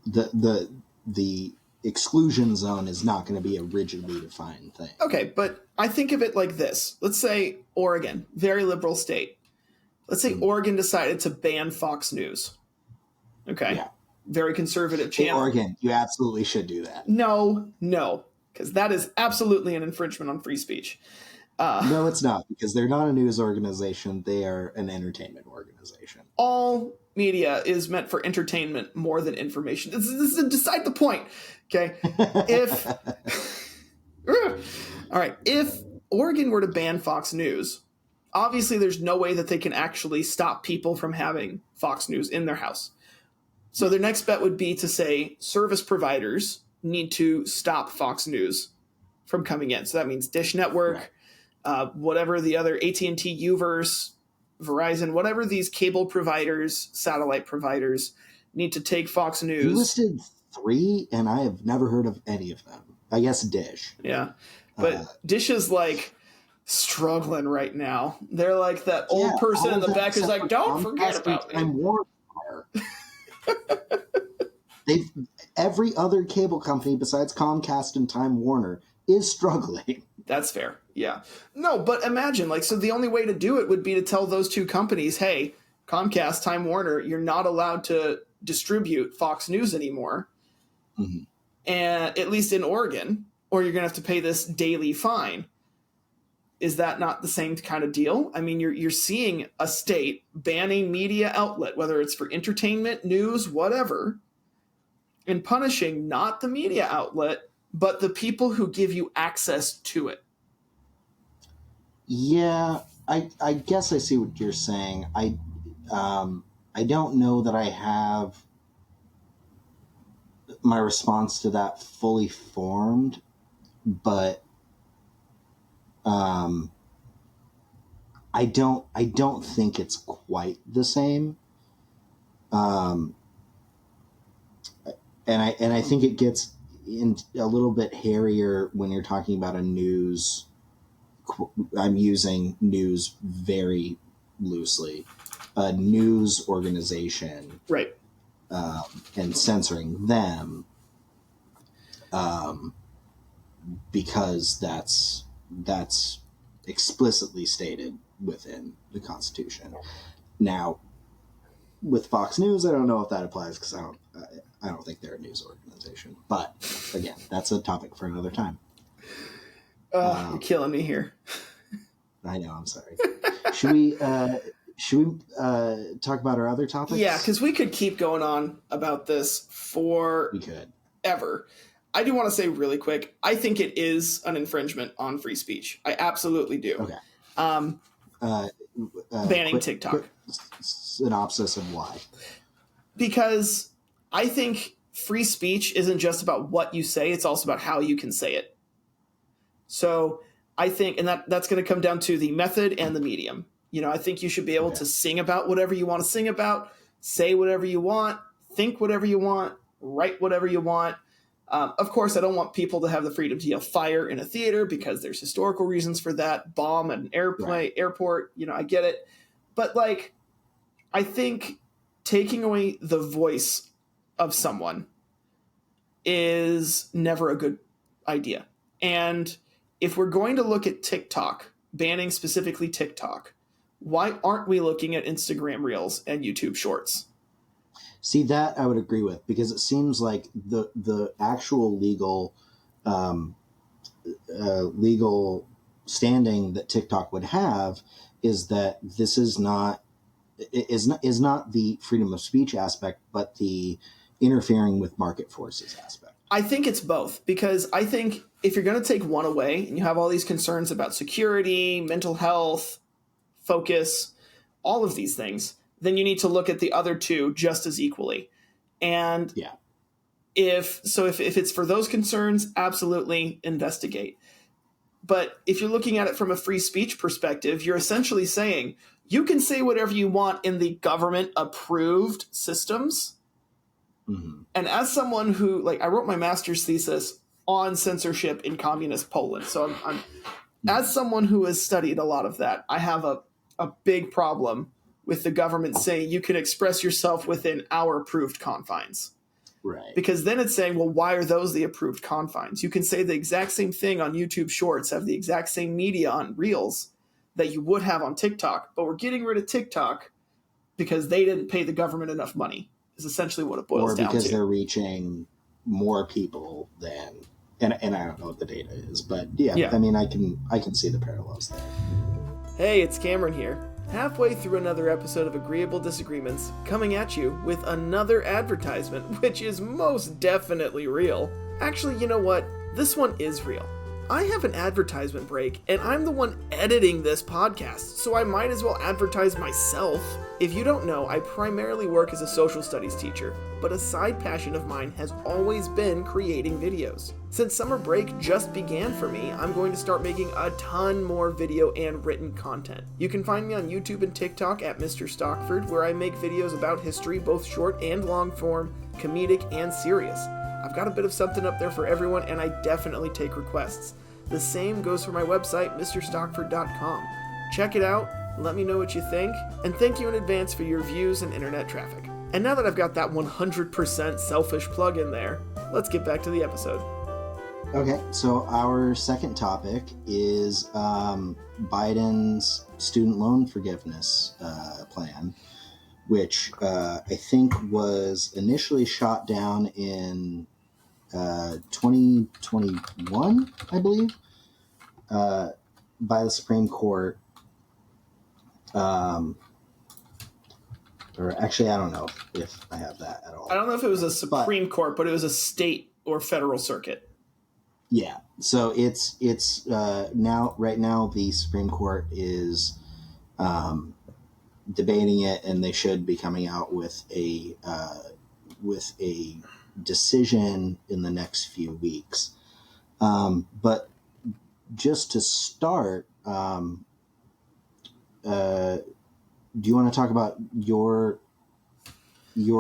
the exclusion zone is not going to be a rigidly defined thing. Okay, but I think of it like this. Let's say Oregon, very liberal state. Let's say Oregon decided to ban Fox News. Okay. Yeah. Very conservative channel. Oregon, you absolutely should do that. No, because that is absolutely an infringement on free speech. No, it's not, because they're not a news organization. They are an entertainment organization. All media is meant for entertainment more than information. This is decide the point. Okay. If Oregon were to ban Fox News, obviously there's no way that they can actually stop people from having Fox News in their house. So their next bet would be to say service providers need to stop Fox News from coming in. So that means Dish Network, whatever the other AT&T, Uverse, Verizon, whatever these cable providers, satellite providers need to take Fox News. You listed 3, and I have never heard of any of them. I guess Dish. Yeah, but Dish is like struggling right now. They're like that old person in the back who's like, "Don't forget about me." Every other cable company besides Comcast and Time Warner is struggling. That's fair. Yeah. No, but imagine, so the only way to do it would be to tell those two companies, hey, Comcast, Time Warner, you're not allowed to distribute Fox News anymore. Mm-hmm. And at least in Oregon, or you're going to have to pay this daily fine. Is that not the same kind of deal? I mean, you're seeing a state ban a media outlet, whether it's for entertainment, news, whatever, and punishing not the media outlet, but the people who give you access to it. Yeah, I guess I see what you're saying. I don't know that I have my response to that fully formed, but I don't think it's quite the same. And I think it gets in a little bit hairier when you're talking about a news. I'm using news very loosely. A news organization, right? And censoring them, because that's explicitly stated within the Constitution. Now, with Fox News, I don't know if that applies because I don't think they're a news organization. But again, that's a topic for another time. You're killing me here. I know. I'm sorry. Should we talk about our other topics? Yeah, because we could keep going on about this for ever. I do want to say really quick, I think it is an infringement on free speech. I absolutely do. Okay. Banning TikTok. Quick synopsis of why. Because I think free speech isn't just about what you say, it's also about how you can say it. So I think, and that's going to come down to the method and the medium. I think you should be able to sing about whatever you want to sing about. say whatever you want, think whatever you want, write whatever you want. Of course, I don't want people to have the freedom to yell fire in a theater because there's historical reasons for that. Bomb at an airport, I get it. But like, I think taking away the voice of someone is never a good idea. And if we're going to look at TikTok, banning specifically TikTok, why aren't we looking at Instagram Reels and YouTube Shorts? See, that I would agree with, because it seems like the actual legal standing that TikTok would have is that this is not the freedom of speech aspect, but the interfering with market forces aspect. I think it's both, because I think if you're going to take one away and you have all these concerns about security, mental health, focus, all of these things, then you need to look at the other two just as equally. And if it's for those concerns, absolutely investigate. But if you're looking at it from a free speech perspective, you're essentially saying you can say whatever you want in the government approved systems. Mm-hmm. And as someone who, like, I wrote my master's thesis on censorship in communist Poland. So I'm as someone who has studied a lot of that, I have a big problem with the government saying you can express yourself within our approved confines. Right. Because then it's saying, well, why are those the approved confines? You can say the exact same thing on YouTube Shorts, have the exact same media on Reels that you would have on TikTok, but we're getting rid of TikTok because they didn't pay the government enough money, is essentially what it boils down to. Or because they're reaching more people than, and I don't know what the data is, but yeah. I mean, I can see the parallels there. Hey, it's Cameron here. Halfway through another episode of Agreeable Disagreements, coming at you with another advertisement, which is most definitely real. Actually, you know what? This one is real. I have an advertisement break, and I'm the one editing this podcast, so I might as well advertise myself. If you don't know, I primarily work as a social studies teacher, but a side passion of mine has always been creating videos. Since summer break just began for me, I'm going to start making a ton more video and written content. You can find me on YouTube and TikTok at Mr. Stockford, where I make videos about history, both short and long form, comedic and serious. I've got a bit of something up there for everyone, and I definitely take requests. The same goes for my website, mrstockford.com. Check it out, let me know what you think, and thank you in advance for your views and internet traffic. And now that I've got that 100% selfish plug in there, let's get back to the episode. Okay, so our second topic is Biden's student loan forgiveness plan, which I think was initially shot down in 2021, I believe, by the Supreme Court. Or actually, I don't know if I have that at all. I don't know if it was a Supreme Court, but it was a state or federal circuit. Yeah, so it's now, right now, the Supreme Court is debating it, and they should be coming out with a decision in the next few weeks. But just to start, do you want to talk about your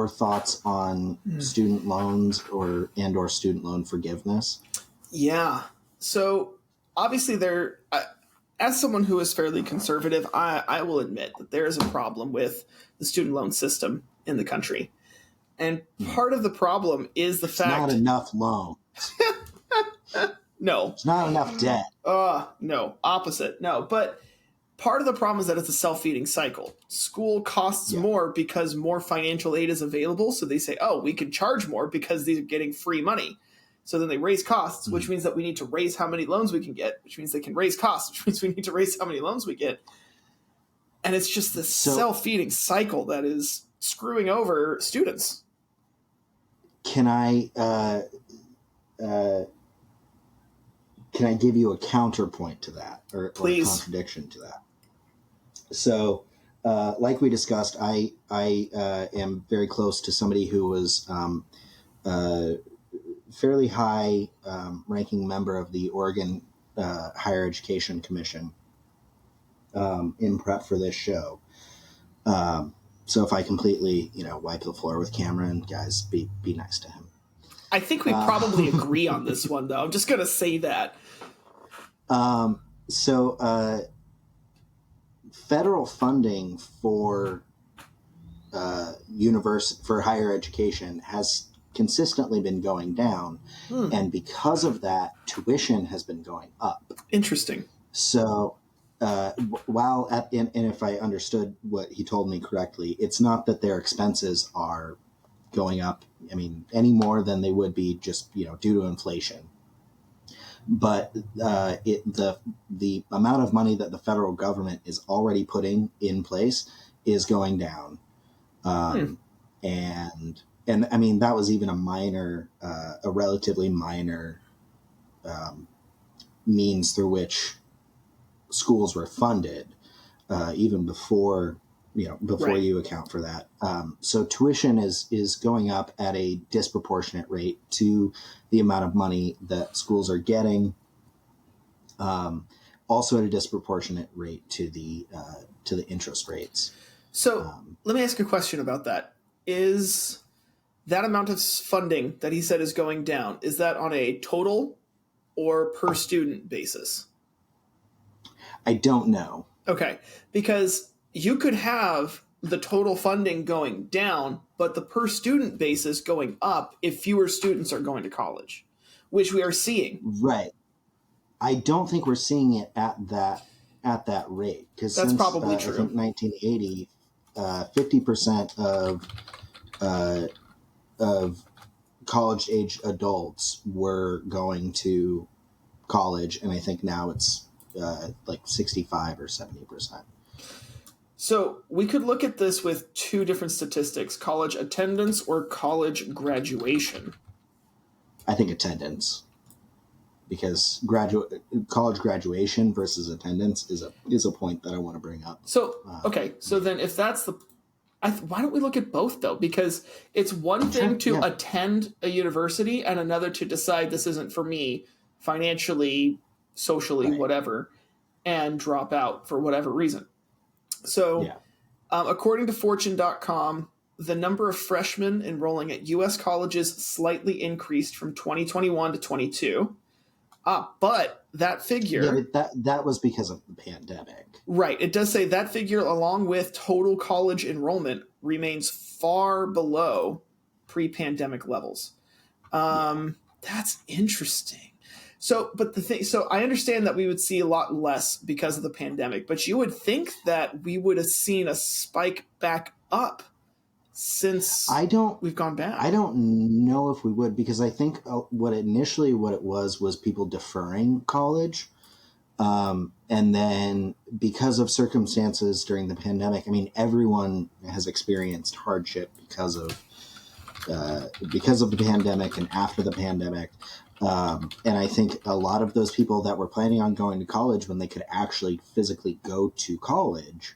thoughts on student loans or student loan forgiveness? Yeah. So obviously as someone who is fairly conservative, I will admit that there is a problem with the student loan system in the country. And part of the problem is the fact... It's not enough loan. No. It's not enough debt. No. Opposite. No. But part of the problem is that it's a self-feeding cycle. School costs more because more financial aid is available. So they say, oh, we can charge more because these are getting free money. So then they raise costs, which means that we need to raise how many loans we can get, which means they can raise costs, which means we need to raise how many loans we get. And it's just this self-feeding cycle that is screwing over students. Can I give you a counterpoint to that, or a contradiction to that? So, like we discussed, I am very close to somebody who was fairly high ranking member of the Oregon Higher Education Commission in prep for this show. So if I completely, wipe the floor with Cameron, guys, be nice to him. I think we probably agree on this one, though. I'm just going to say that. So federal funding for for higher education has consistently been going down, and because of that, tuition has been going up. Interesting. So and if I understood what he told me correctly, it's not that their expenses are going up, any more than they would be just, due to inflation. But the amount of money that the federal government is already putting in place is going down. And that was even a relatively minor means through which schools were funded, even before Right. you account for that. So tuition is going up at a disproportionate rate to the amount of money that schools are getting. Also at a disproportionate rate to the interest rates. So let me ask a question about that. Is that amount of funding that he said is going down, is that on a total or per student basis? I don't know. Okay, because you could have the total funding going down, but the per student basis going up if fewer students are going to college, which we are seeing. Right. I don't think we're seeing it at that rate, because That's since probably I true. think 1980, 50% of college age adults were going to college, and I think now it's like 65 or 70%. So we could look at this with two different statistics: college attendance or college graduation. I think attendance, because college graduation versus attendance is a point that I want to bring up. So okay, so then if that's why don't we look at both though? Because it's one thing to attend a university and another to decide this isn't for me financially, socially, Right. whatever, and drop out for whatever reason. So according to Fortune.com, the number of freshmen enrolling at U.S. colleges slightly increased from 2021 to 22. But that figure... but that was because of the pandemic. Right. It does say that figure, along with total college enrollment, remains far below pre-pandemic levels. That's interesting. So I understand that we would see a lot less because of the pandemic, but you would think that we would have seen a spike back up since we've gone back. I don't know if we would, because I think what it was people deferring college. And then because of circumstances during the pandemic, everyone has experienced hardship because of the pandemic and after the pandemic. And I think a lot of those people that were planning on going to college when they could actually physically go to college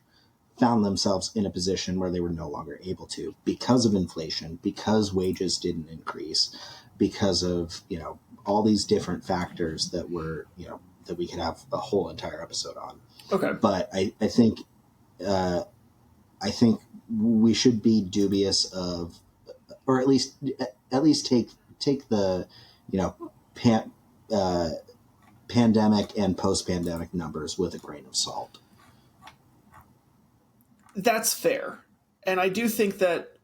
found themselves in a position where they were no longer able to, because of inflation, because wages didn't increase, because of, all these different factors that were, that we could have a whole entire episode on. Okay. But I think we should be dubious of, or at least take the, pandemic and post-pandemic numbers with a grain of salt. That's fair. And I do think that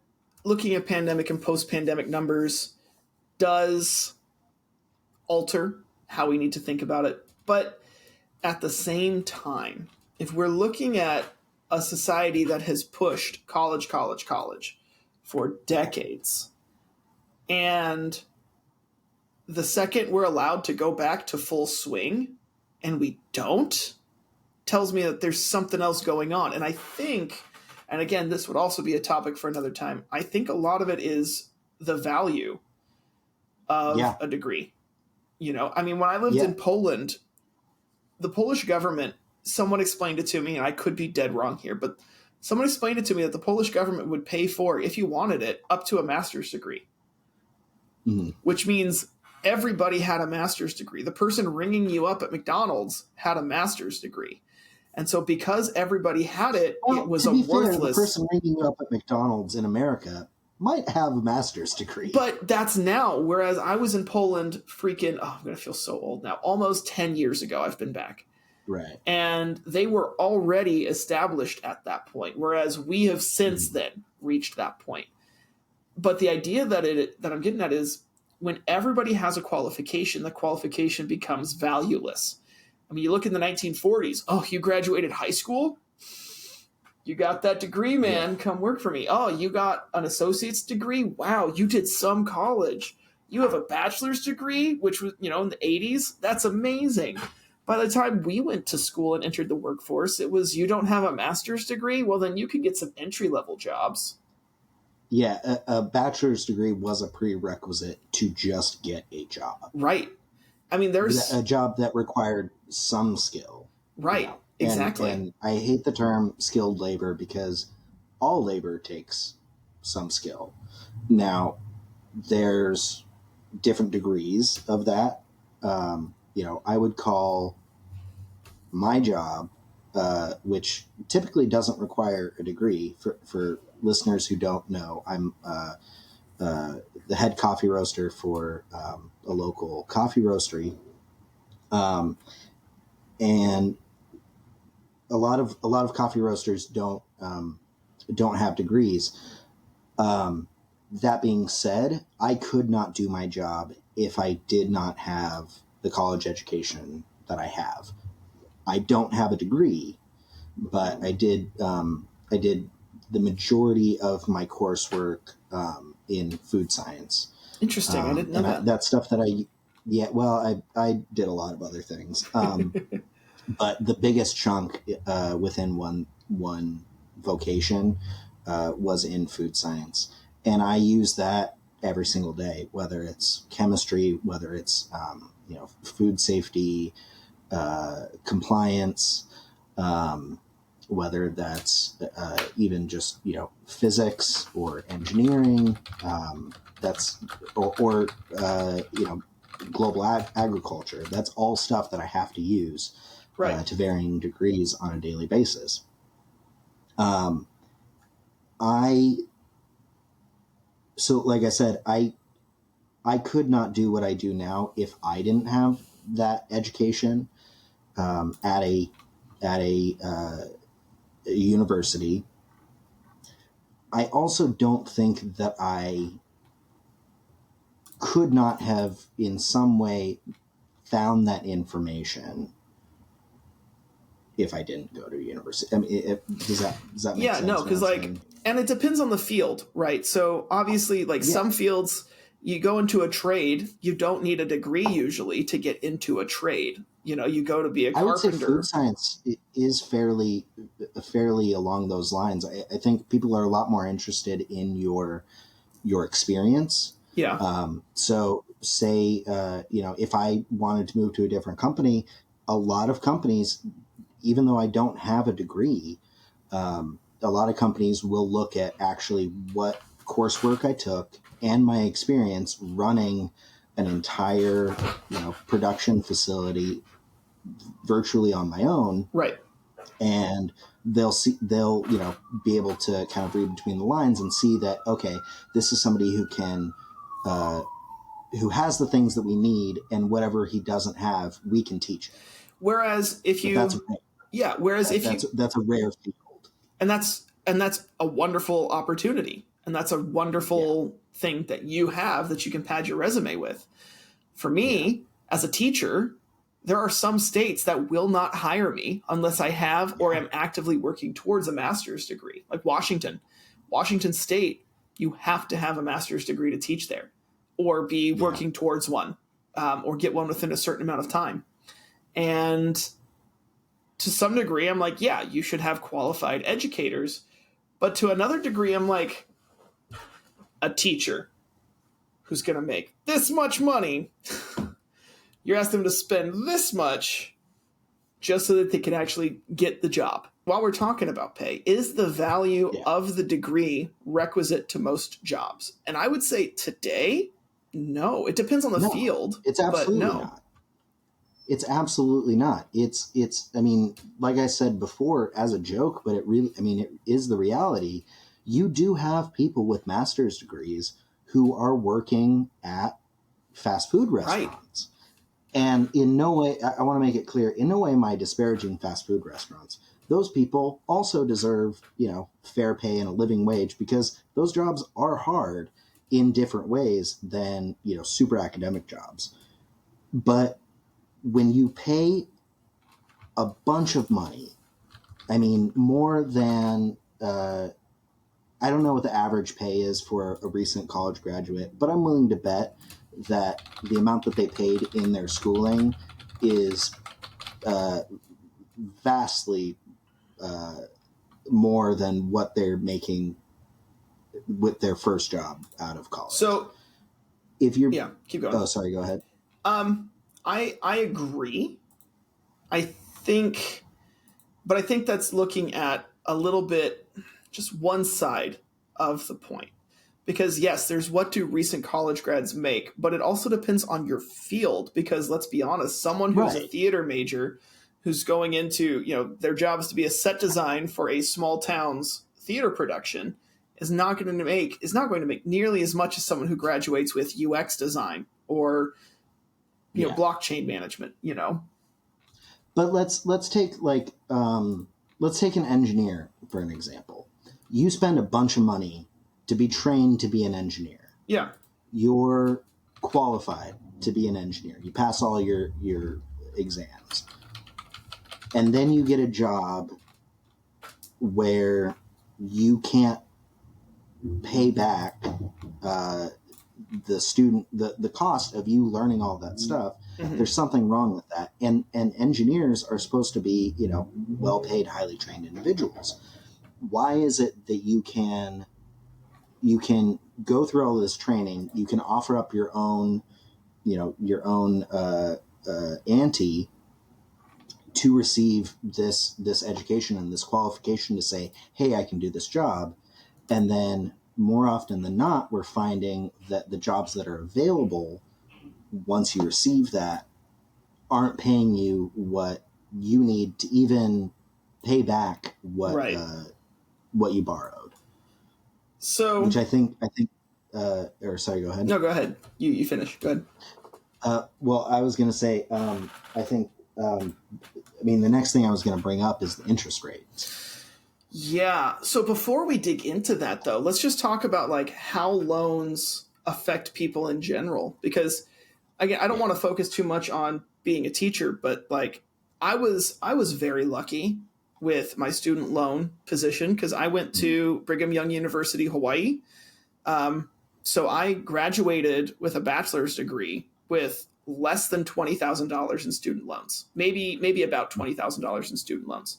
looking at pandemic and post-pandemic numbers does alter how we need to think about it. But at the same time, if we're looking at a society that has pushed college for decades, and the second we're allowed to go back to full swing and we don't, tells me that there's something else going on. And I think, and again, this would also be a topic for another time, I think a lot of it is the value of a degree. When I lived in Poland, the Polish government, someone explained it to me, and I could be dead wrong here, but someone explained it to me that the Polish government would pay for, if you wanted it, up to a master's degree, which means everybody had a master's degree. The person ringing you up at McDonald's had a master's degree. And so because everybody had it, Well, it was to a be fair, the worthless. person ringing you up at McDonald's in America might have a master's degree. But that's now. Whereas I was in Poland freaking, I'm going to feel so old now, almost 10 years ago, I've been back. Right. And they were already established at that point, whereas we have since then reached that point. But the idea that I'm getting at is when everybody has a qualification, the qualification becomes valueless. I mean, you look in the 1940s. Oh, you graduated high school? You got that degree, man. Come work for me. Oh, you got an associate's degree? Wow, you did some college. You have a bachelor's degree, which was, in the 80s? That's amazing. By the time we went to school and entered the workforce, it was, you don't have a master's degree? Well, then you can get some entry-level jobs. Yeah, a bachelor's degree was a prerequisite to just get a job. Right. I mean, there's a job that required some skill. Right. Exactly. And I hate the term skilled labor because all labor takes some skill. Now, there's different degrees of that. I would call my job, which typically doesn't require a degree. For listeners who don't know, I'm the head coffee roaster for a local coffee roastery, and a lot of coffee roasters don't have degrees. That being said, I could not do my job if I did not have the college education that I have. I don't have a degree, but I did the majority of my coursework in food science. Interesting. I didn't know that. That's stuff that I did a lot of other things. But the biggest chunk within one vocation was in food science. And I use that every single day, whether it's chemistry, whether it's food safety, compliance, whether that's even just physics or engineering, or global agriculture. That's all stuff that I have to use to varying degrees on a daily basis. So like I said, I could not do what I do now if I didn't have that education at a university. I also don't think that I could not have in some way found that information if I didn't go to university. I mean, does that make sense? Yeah, no, because and it depends on the field, right? So obviously, some fields, you go into a trade, you don't need a degree usually to get into a trade. You go to be a carpenter. I would say food science is fairly along those lines. I think people are a lot more interested in your experience. Yeah. So say, if I wanted to move to a different company, a lot of companies, even though I don't have a degree, a lot of companies will look at actually what coursework I took and my experience running an entire, production facility virtually on my own. Right. And they'll be able to kind of read between the lines and see that, okay, this is somebody who can, who has the things that we need, and whatever he doesn't have, we can teach him. Whereas if you, that's a rare field, and that's a wonderful opportunity, and that's a wonderful thing that you have that you can pad your resume with. For me, as a teacher, there are some states that will not hire me unless I have or am actively working towards a master's degree, like Washington State. You have to have a master's degree to teach there, or be working towards one, or get one within a certain amount of time. And to some degree, I'm like, yeah, you should have qualified educators. But to another degree, I'm like, a teacher who's going to make this much money, you're asking them to spend this much just so that they can actually get the job. While we're talking about pay, is the value of the degree requisite to most jobs? And I would say today, no. It depends on the field. It's absolutely not. It's absolutely not. I mean, like I said before, as a joke, but it is the reality. You do have people with master's degrees who are working at fast food Right. restaurants. And in no way, I want to make it clear, in no way am I disparaging fast food restaurants. Those people also deserve, fair pay and a living wage, because those jobs are hard in different ways than, super academic jobs. But when you pay a bunch of money, I mean, more than, I don't know what the average pay is for a recent college graduate, but I'm willing to bet that the amount that they paid in their schooling is vastly more than what they're making with their first job out of college. So if you're, yeah, keep going. Oh, sorry, go ahead. I agree. I think that's looking at a little bit, just one side of the point. Because yes, there's what do recent college grads make, but it also depends on your field. Because let's be honest, someone who's a theater major, who's going into, their job is to be a set design for a small town's theater production, is not going to make nearly as much as someone who graduates with UX design or blockchain management. But let's take an engineer for an example. You spend a bunch of money to be trained to be an engineer. Yeah. You're qualified to be an engineer. You pass all your exams. And then you get a job where you can't pay back the cost of you learning all that stuff. Mm-hmm. There's something wrong with that. And engineers are supposed to be, well-paid, highly trained individuals. Why is it that you can go through all this training, you can offer up your own ante to receive this education and this qualification to say, hey, I can do this job. And then more often than not, we're finding that the jobs that are available once you receive that aren't paying you what you need to even pay back what you borrowed. So, which I think, or sorry, go ahead. No, go ahead. You finish. Go ahead. Well, I was going to say, I think, the next thing I was going to bring up is the interest rates. Yeah. So before we dig into that, though, let's just talk about how loans affect people in general. Because again, I don't want to focus too much on being a teacher, but I was very lucky with my student loan position because I went to Brigham Young University, Hawaii. So I graduated with a bachelor's degree with less than $20,000 in student loans, maybe about $20,000 in student loans.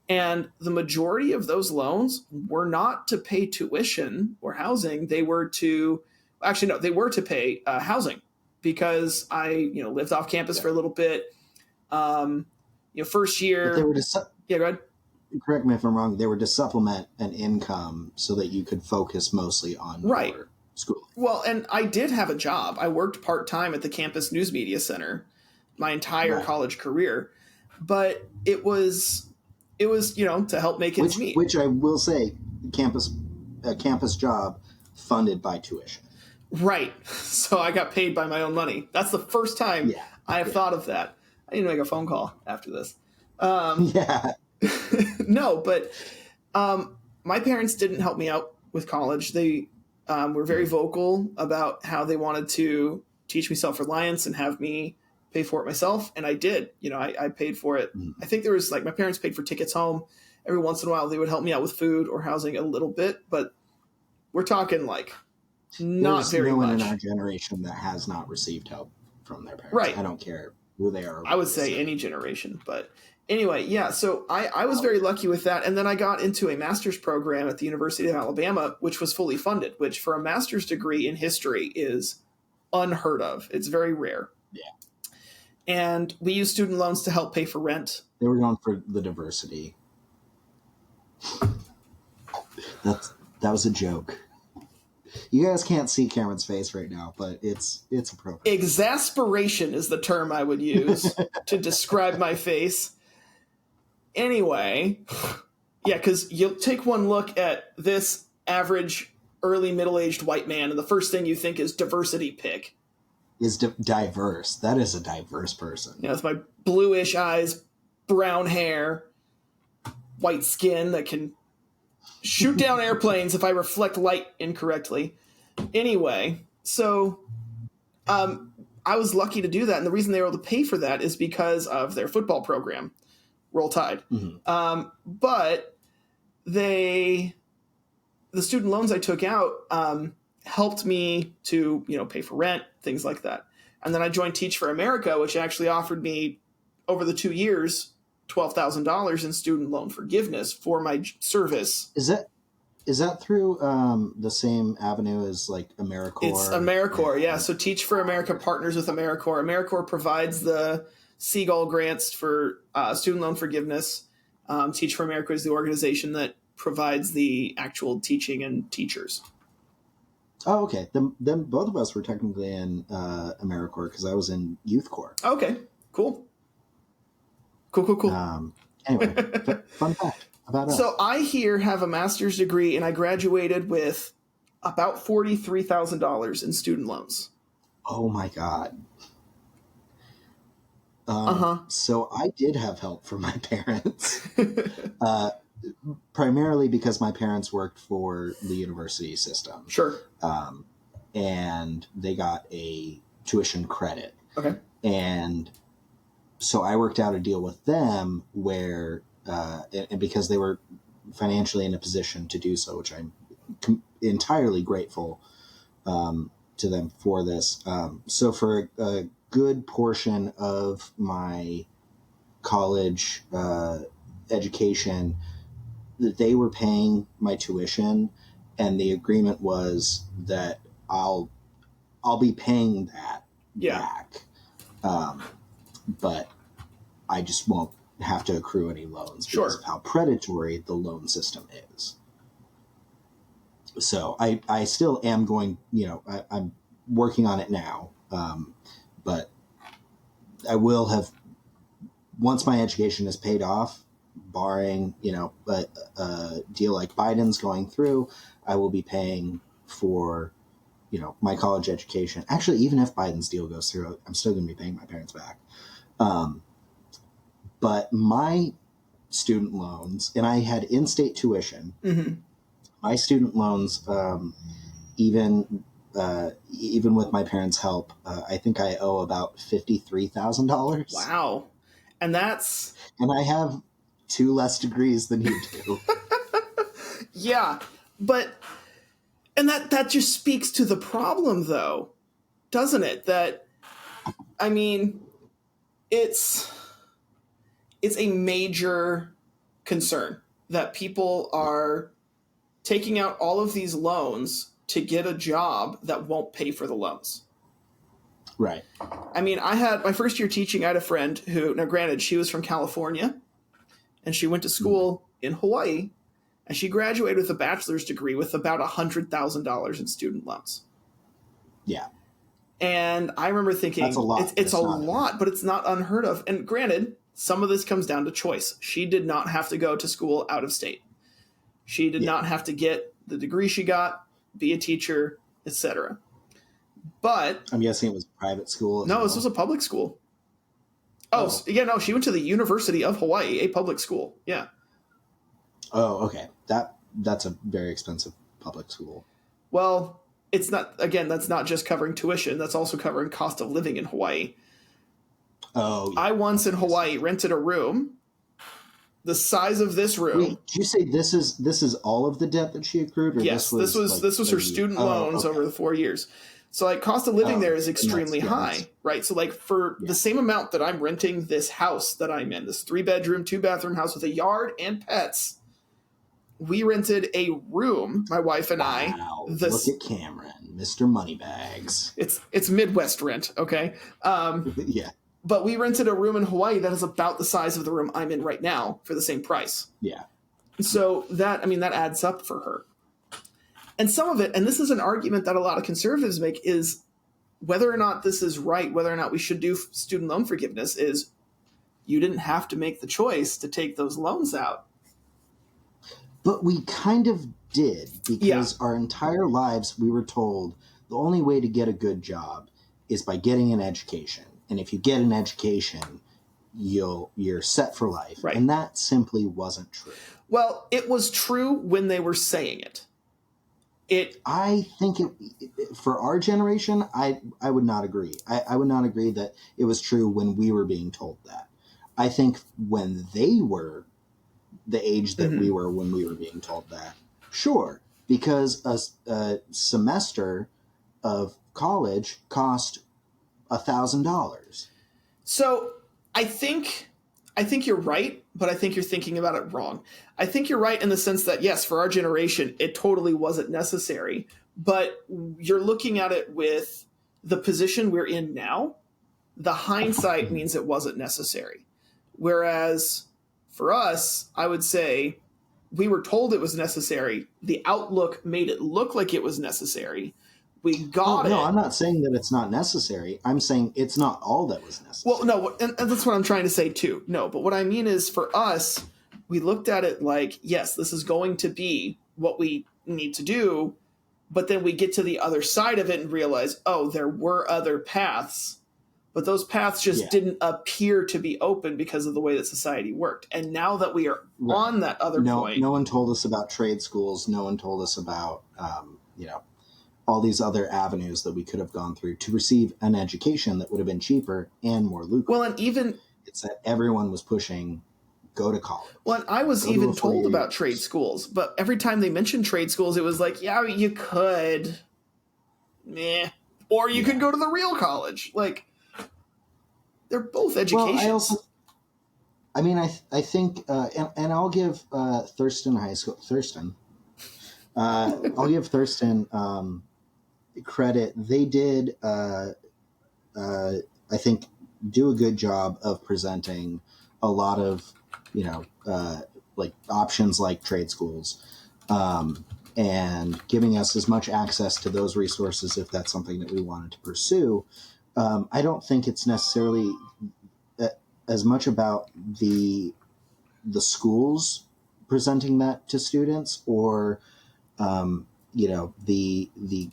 And the majority of those loans were not to pay tuition or housing. They were to pay housing because I, lived off campus for a little bit. First year. But they were go ahead. Correct me if I'm wrong. They were to supplement an income so that you could focus mostly on your school. Well, and I did have a job. I worked part-time at the campus news media center my entire college career, but it was to help make ends meet. Which I will say, a campus job funded by tuition. Right. So I got paid by my own money. That's the first time I have thought of that. I need to make a phone call after this. No, but my parents didn't help me out with college. They were very vocal about how they wanted to teach me self-reliance and have me pay for it myself. And I did. I paid for it. I think there was my parents paid for tickets home. Every once in a while, they would help me out with food or housing a little bit. But we're talking not There's very no much. one in our generation that has not received help from their parents. Right. I don't care who they are. I would say any generation. But anyway, yeah, so I was very lucky with that. And then I got into a master's program at the University of Alabama, which was fully funded, which for a master's degree in history is unheard of. It's very rare. Yeah. And we used student loans to help pay for rent. They were going for the diversity. That was a joke. You guys can't see Cameron's face right now, but it's appropriate. Exasperation is the term I would use to describe my face. Anyway, yeah, because you'll take one look at this average early middle-aged white man, and the first thing you think is diversity pick. Is diverse. That is a diverse person. Yeah, with my bluish eyes, brown hair, white skin that can shoot down airplanes if I reflect light incorrectly. Anyway, so I was lucky to do that, and the reason they were able to pay for that is because of their football program, Roll Tide. Mm-hmm. But the student loans I took out helped me to pay for rent, things like that. And then I joined Teach for America, which actually offered me over the 2 years $12,000 in student loan forgiveness for my service. Is that through the same avenue as like AmeriCorps? It's AmeriCorps, yeah. So Teach for America partners with AmeriCorps. AmeriCorps provides the Seagull grants for student loan forgiveness. Teach for America is the organization that provides the actual teaching and teachers. Oh, okay. Then both of us were technically in AmeriCorps because I was in Youth Corps. Okay, cool. Anyway, fun fact about us. So I here have a master's degree, and I graduated with about $43,000 in student loans. Oh my God. So I did have help from my parents, primarily because my parents worked for the university system. Sure. And they got a tuition credit. Okay. And so I worked out a deal with them where, and because they were financially in a position to do so, which I'm entirely grateful to them for this. So for a good portion of my college education, they were paying my tuition, and the agreement was that I'll be paying that back. But I just won't have to accrue any loans because of how predatory the loan system is. So I still am going, I'm working on it now. But I will have, once my education is paid off, barring, a deal like Biden's going through, I will be paying for, my college education. Actually, even if Biden's deal goes through, I'm still going to be paying my parents back. But my student loans, and I had in-state tuition, my student loans, even with my parents' help, I think I owe about $53,000. Wow. And I have 2 less degrees than you do. Yeah. And that just speaks to the problem, though, doesn't it? That, I mean, it's a major concern that people are taking out all of these loans to get a job that won't pay for the loans. Right. I mean, I had my first year teaching, I had a friend who, now granted, she was from California and she went to school in Hawaii, and she graduated with a bachelor's degree with about $100,000 in student loans. Yeah. And I remember thinking, that's a lot. It's a lot, but it's not unheard of. And granted, some of this comes down to choice. She did not have to go to school out of state. She did not have to get the degree she got, be a teacher, etc. But I'm guessing it was private school. No, this was a public school. Oh, yeah, no, she went to the University of Hawaii, a public school. Yeah. Oh, okay. That's a very expensive public school. Well, it's not, again, that's not just covering tuition. That's also covering cost of living in Hawaii. Oh, yeah. I once in Hawaii rented a room the size of this room. Wait, did you say this is all of the debt that she accrued? Or yes, this was her student loans over the 4 years. So like cost of living there is extremely high, right? So like for the same amount that I'm renting this house that I'm in, this 3-bedroom, 2-bathroom house with a yard and pets, we rented a room, my wife and I. Look at Cameron, Mr. Moneybags. It's Midwest rent, okay? Yeah. But we rented a room in Hawaii that is about the size of the room I'm in right now for the same price. Yeah. So that adds up for her. And some of it, and this is an argument that a lot of conservatives make, is whether or not this is right, whether or not we should do student loan forgiveness, is you didn't have to make the choice to take those loans out. But we kind of did, because our entire lives we were told the only way to get a good job is by getting an education. And if you get an education, you're set for life. Right. And that simply wasn't true. Well, it was true when they were saying it. I think for our generation, I would not agree. I would not agree that it was true when we were being told that. I think when they were the age that we were when we were being told that, sure, because a semester of college cost $1,000. So I think you're right, but I think you're thinking about it wrong. I think you're right in the sense that, yes, for our generation, it totally wasn't necessary. But you're looking at it with the position we're in now. The hindsight means it wasn't necessary. Whereas for us, I would say we were told it was necessary. The outlook made it look like it was necessary. We got it. No, I'm not saying that it's not necessary. I'm saying it's not all that was necessary. Well, no, and that's what I'm trying to say too. No, but what I mean is for us, we looked at it like, yes, this is going to be what we need to do. But then we get to the other side of it and realize, oh, there were other paths. But those paths just didn't appear to be open because of the way that society worked. And now that we are on that other point. No one told us about trade schools. No one told us about, all these other avenues that we could have gone through to receive an education that would have been cheaper and more lucrative. Well, and even it's that everyone was pushing, go to college. Well, and I was even told about trade schools, but every time they mentioned trade schools, it was like, yeah, you could, or you could go to the real college. Like, they're both educations. Well, I think, and I'll give Thurston High School, I'll give Thurston credit. They did, I think, do a good job of presenting a lot of, like options like trade schools, and giving us as much access to those resources if that's something that we wanted to pursue. I don't think it's necessarily as much about the schools presenting that to students, or the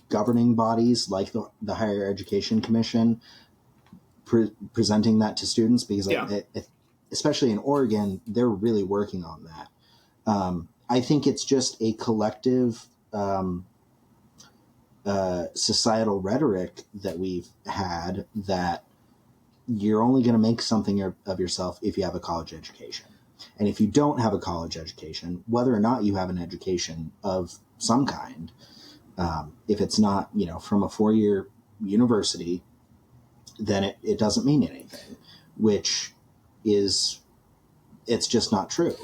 governing bodies like the Higher Education Commission presenting that to students, because especially in Oregon, they're really working on that. I think it's just a collective societal rhetoric that we've had that you're only going to make something of yourself if you have a college education. And if you don't have a college education, whether or not you have an education of some kind, if it's not, from a 4-year university, then it doesn't mean anything, which is, it's just not true.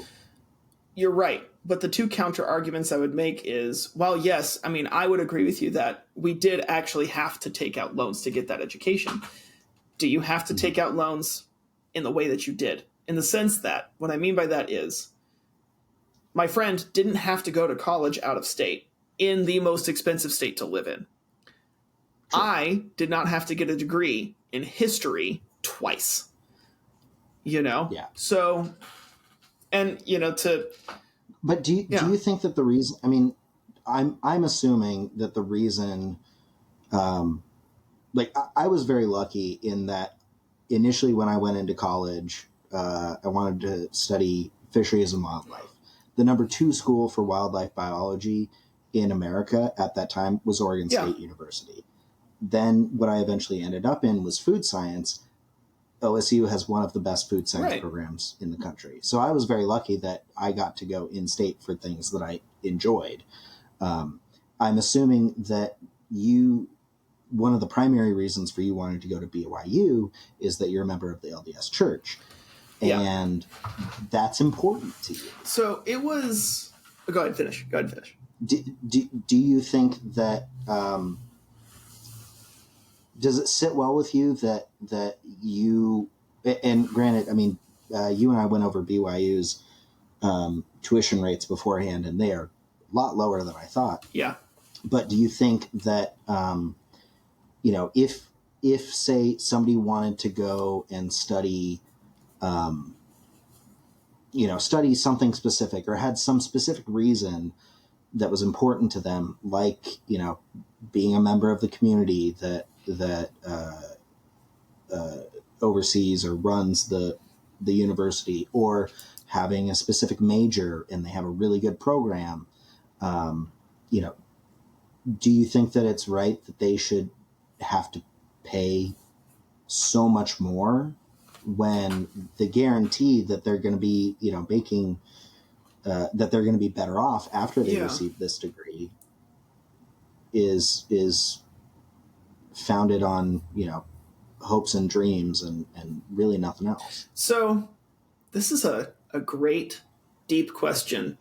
You're right. But the two counter arguments I would make is, well, yes, I would agree with you that we did actually have to take out loans to get that education. Do you have to take out loans in the way that you did? In the sense that, what I mean by that is, my friend didn't have to go to college out of state in the most expensive state to live in. Sure. I did not have to get a degree in history twice. Yeah. So, and, But do you think that the reason, I'm assuming that the reason, I was very lucky in that initially when I went into college, I wanted to study fisheries and wildlife. The number 2 school for wildlife biology in America at that time was Oregon State University. Then what I eventually ended up in was food science. OSU has one of the best food science programs in the country. So I was very lucky that I got to go in-state for things that I enjoyed. I'm assuming that one of the primary reasons for you wanting to go to BYU is that you're a member of the LDS Church. And that's important to you. So it was... Go ahead, finish. Do you think that... does it sit well with you that you... And granted, you and I went over BYU's tuition rates beforehand, and they are a lot lower than I thought. Yeah. But do you think that, if say somebody wanted to go and study, um, study something specific or had some specific reason that was important to them, like, being a member of the community that oversees or runs the university, or having a specific major and they have a really good program, um, you know, do you think that it's right that they should have to pay so much more when the guarantee that they're going to be, making that they're going to be better off after they Yeah. receive this degree is founded on, hopes and dreams and really nothing else? So this is a great, deep question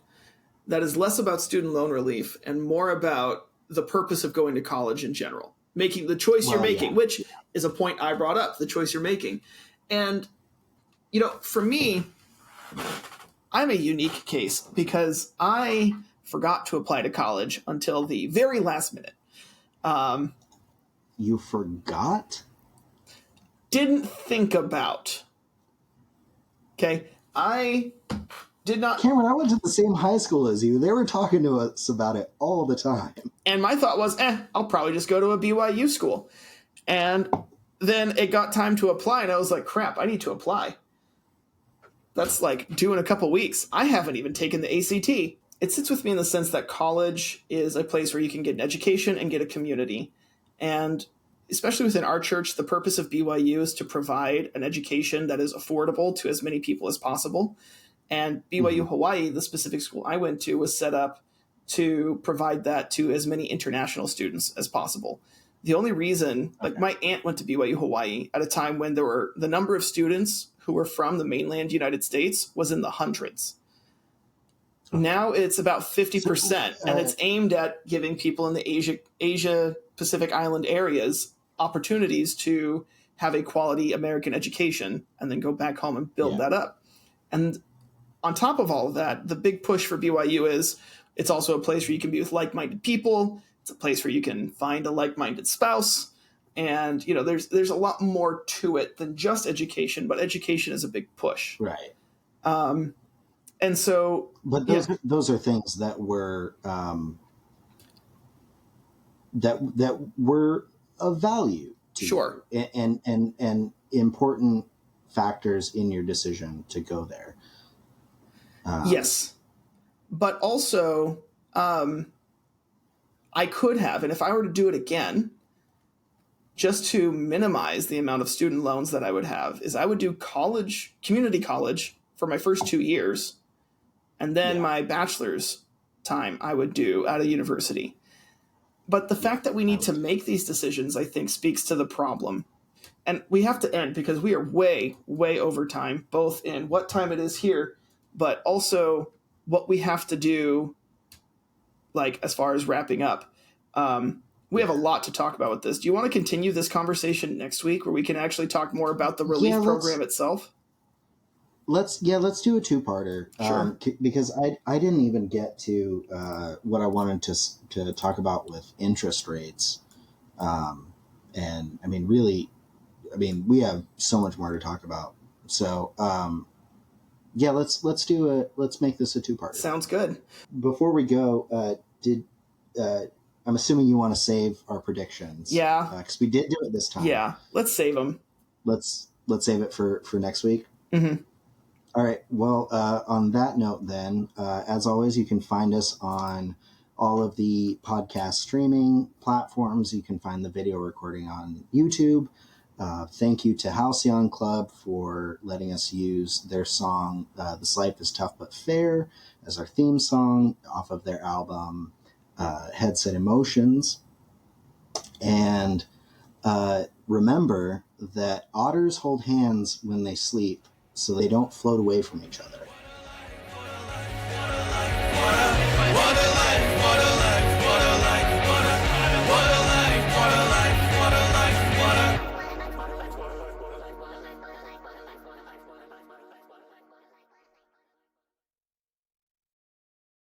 that is less about student loan relief and more about the purpose of going to college in general, making the choice you're making, which is a point I brought up, the choice you're making. And, for me, I'm a unique case because I forgot to apply to college until the very last minute. You forgot? Didn't think about. Okay. I did not. Cameron, I went to the same high school as you. They were talking to us about it all the time. And my thought was, I'll probably just go to a BYU school. And then it got time to apply, and I was like, crap, I need to apply. That's like due in a couple weeks. I haven't even taken the ACT. It sits with me in the sense that college is a place where you can get an education and get a community. And especially within our church, the purpose of BYU is to provide an education that is affordable to as many people as possible. And BYU Hawaii, the specific school I went to, was set up to provide that to as many international students as possible. The only reason, my aunt went to BYU Hawaii at a time when the number of students who were from the mainland United States was in the hundreds. Now it's about 50%, and it's aimed at giving people in the Asia Pacific Island areas opportunities to have a quality American education and then go back home and build that up. And on top of all of that, the big push for BYU is it's also a place where you can be with like-minded people. It's a place where you can find a like-minded spouse. And, there's a lot more to it than just education, but education is a big push. Right. And so, but those are things that were that were of value to sure, you and important factors in your decision to go there. Yes, but also I could have, and if I were to do it again, just to minimize the amount of student loans that I would have, is I would do community college for my first 2 years. And then my bachelor's time I would do at a university. But the fact that we need to make these decisions, I think, speaks to the problem. And we have to end because we are way, way over time, both in what time it is here, but also what we have to do, as far as wrapping up. We have a lot to talk about with this. Do you want to continue this conversation next week where we can actually talk more about the relief program itself? Let's do a two-parter. Sure. Because I didn't even get to what I wanted to talk about with interest rates. And I mean, really, we have so much more to talk about. So let's make this a two-parter. Sounds good. Before we go, I'm assuming you want to save our predictions. Yeah. Because we did do it this time. Yeah. Let's save them. Let's save it for next week. Mm-hmm. All right. Well, on that note, then, as always, you can find us on all of the podcast streaming platforms. You can find the video recording on YouTube. Thank you to Halcyon Club for letting us use their song, This Life is Tough But Fair, as our theme song off of their album, Headset Emotions. And remember that otters hold hands when they sleep, so they don't float away from each other.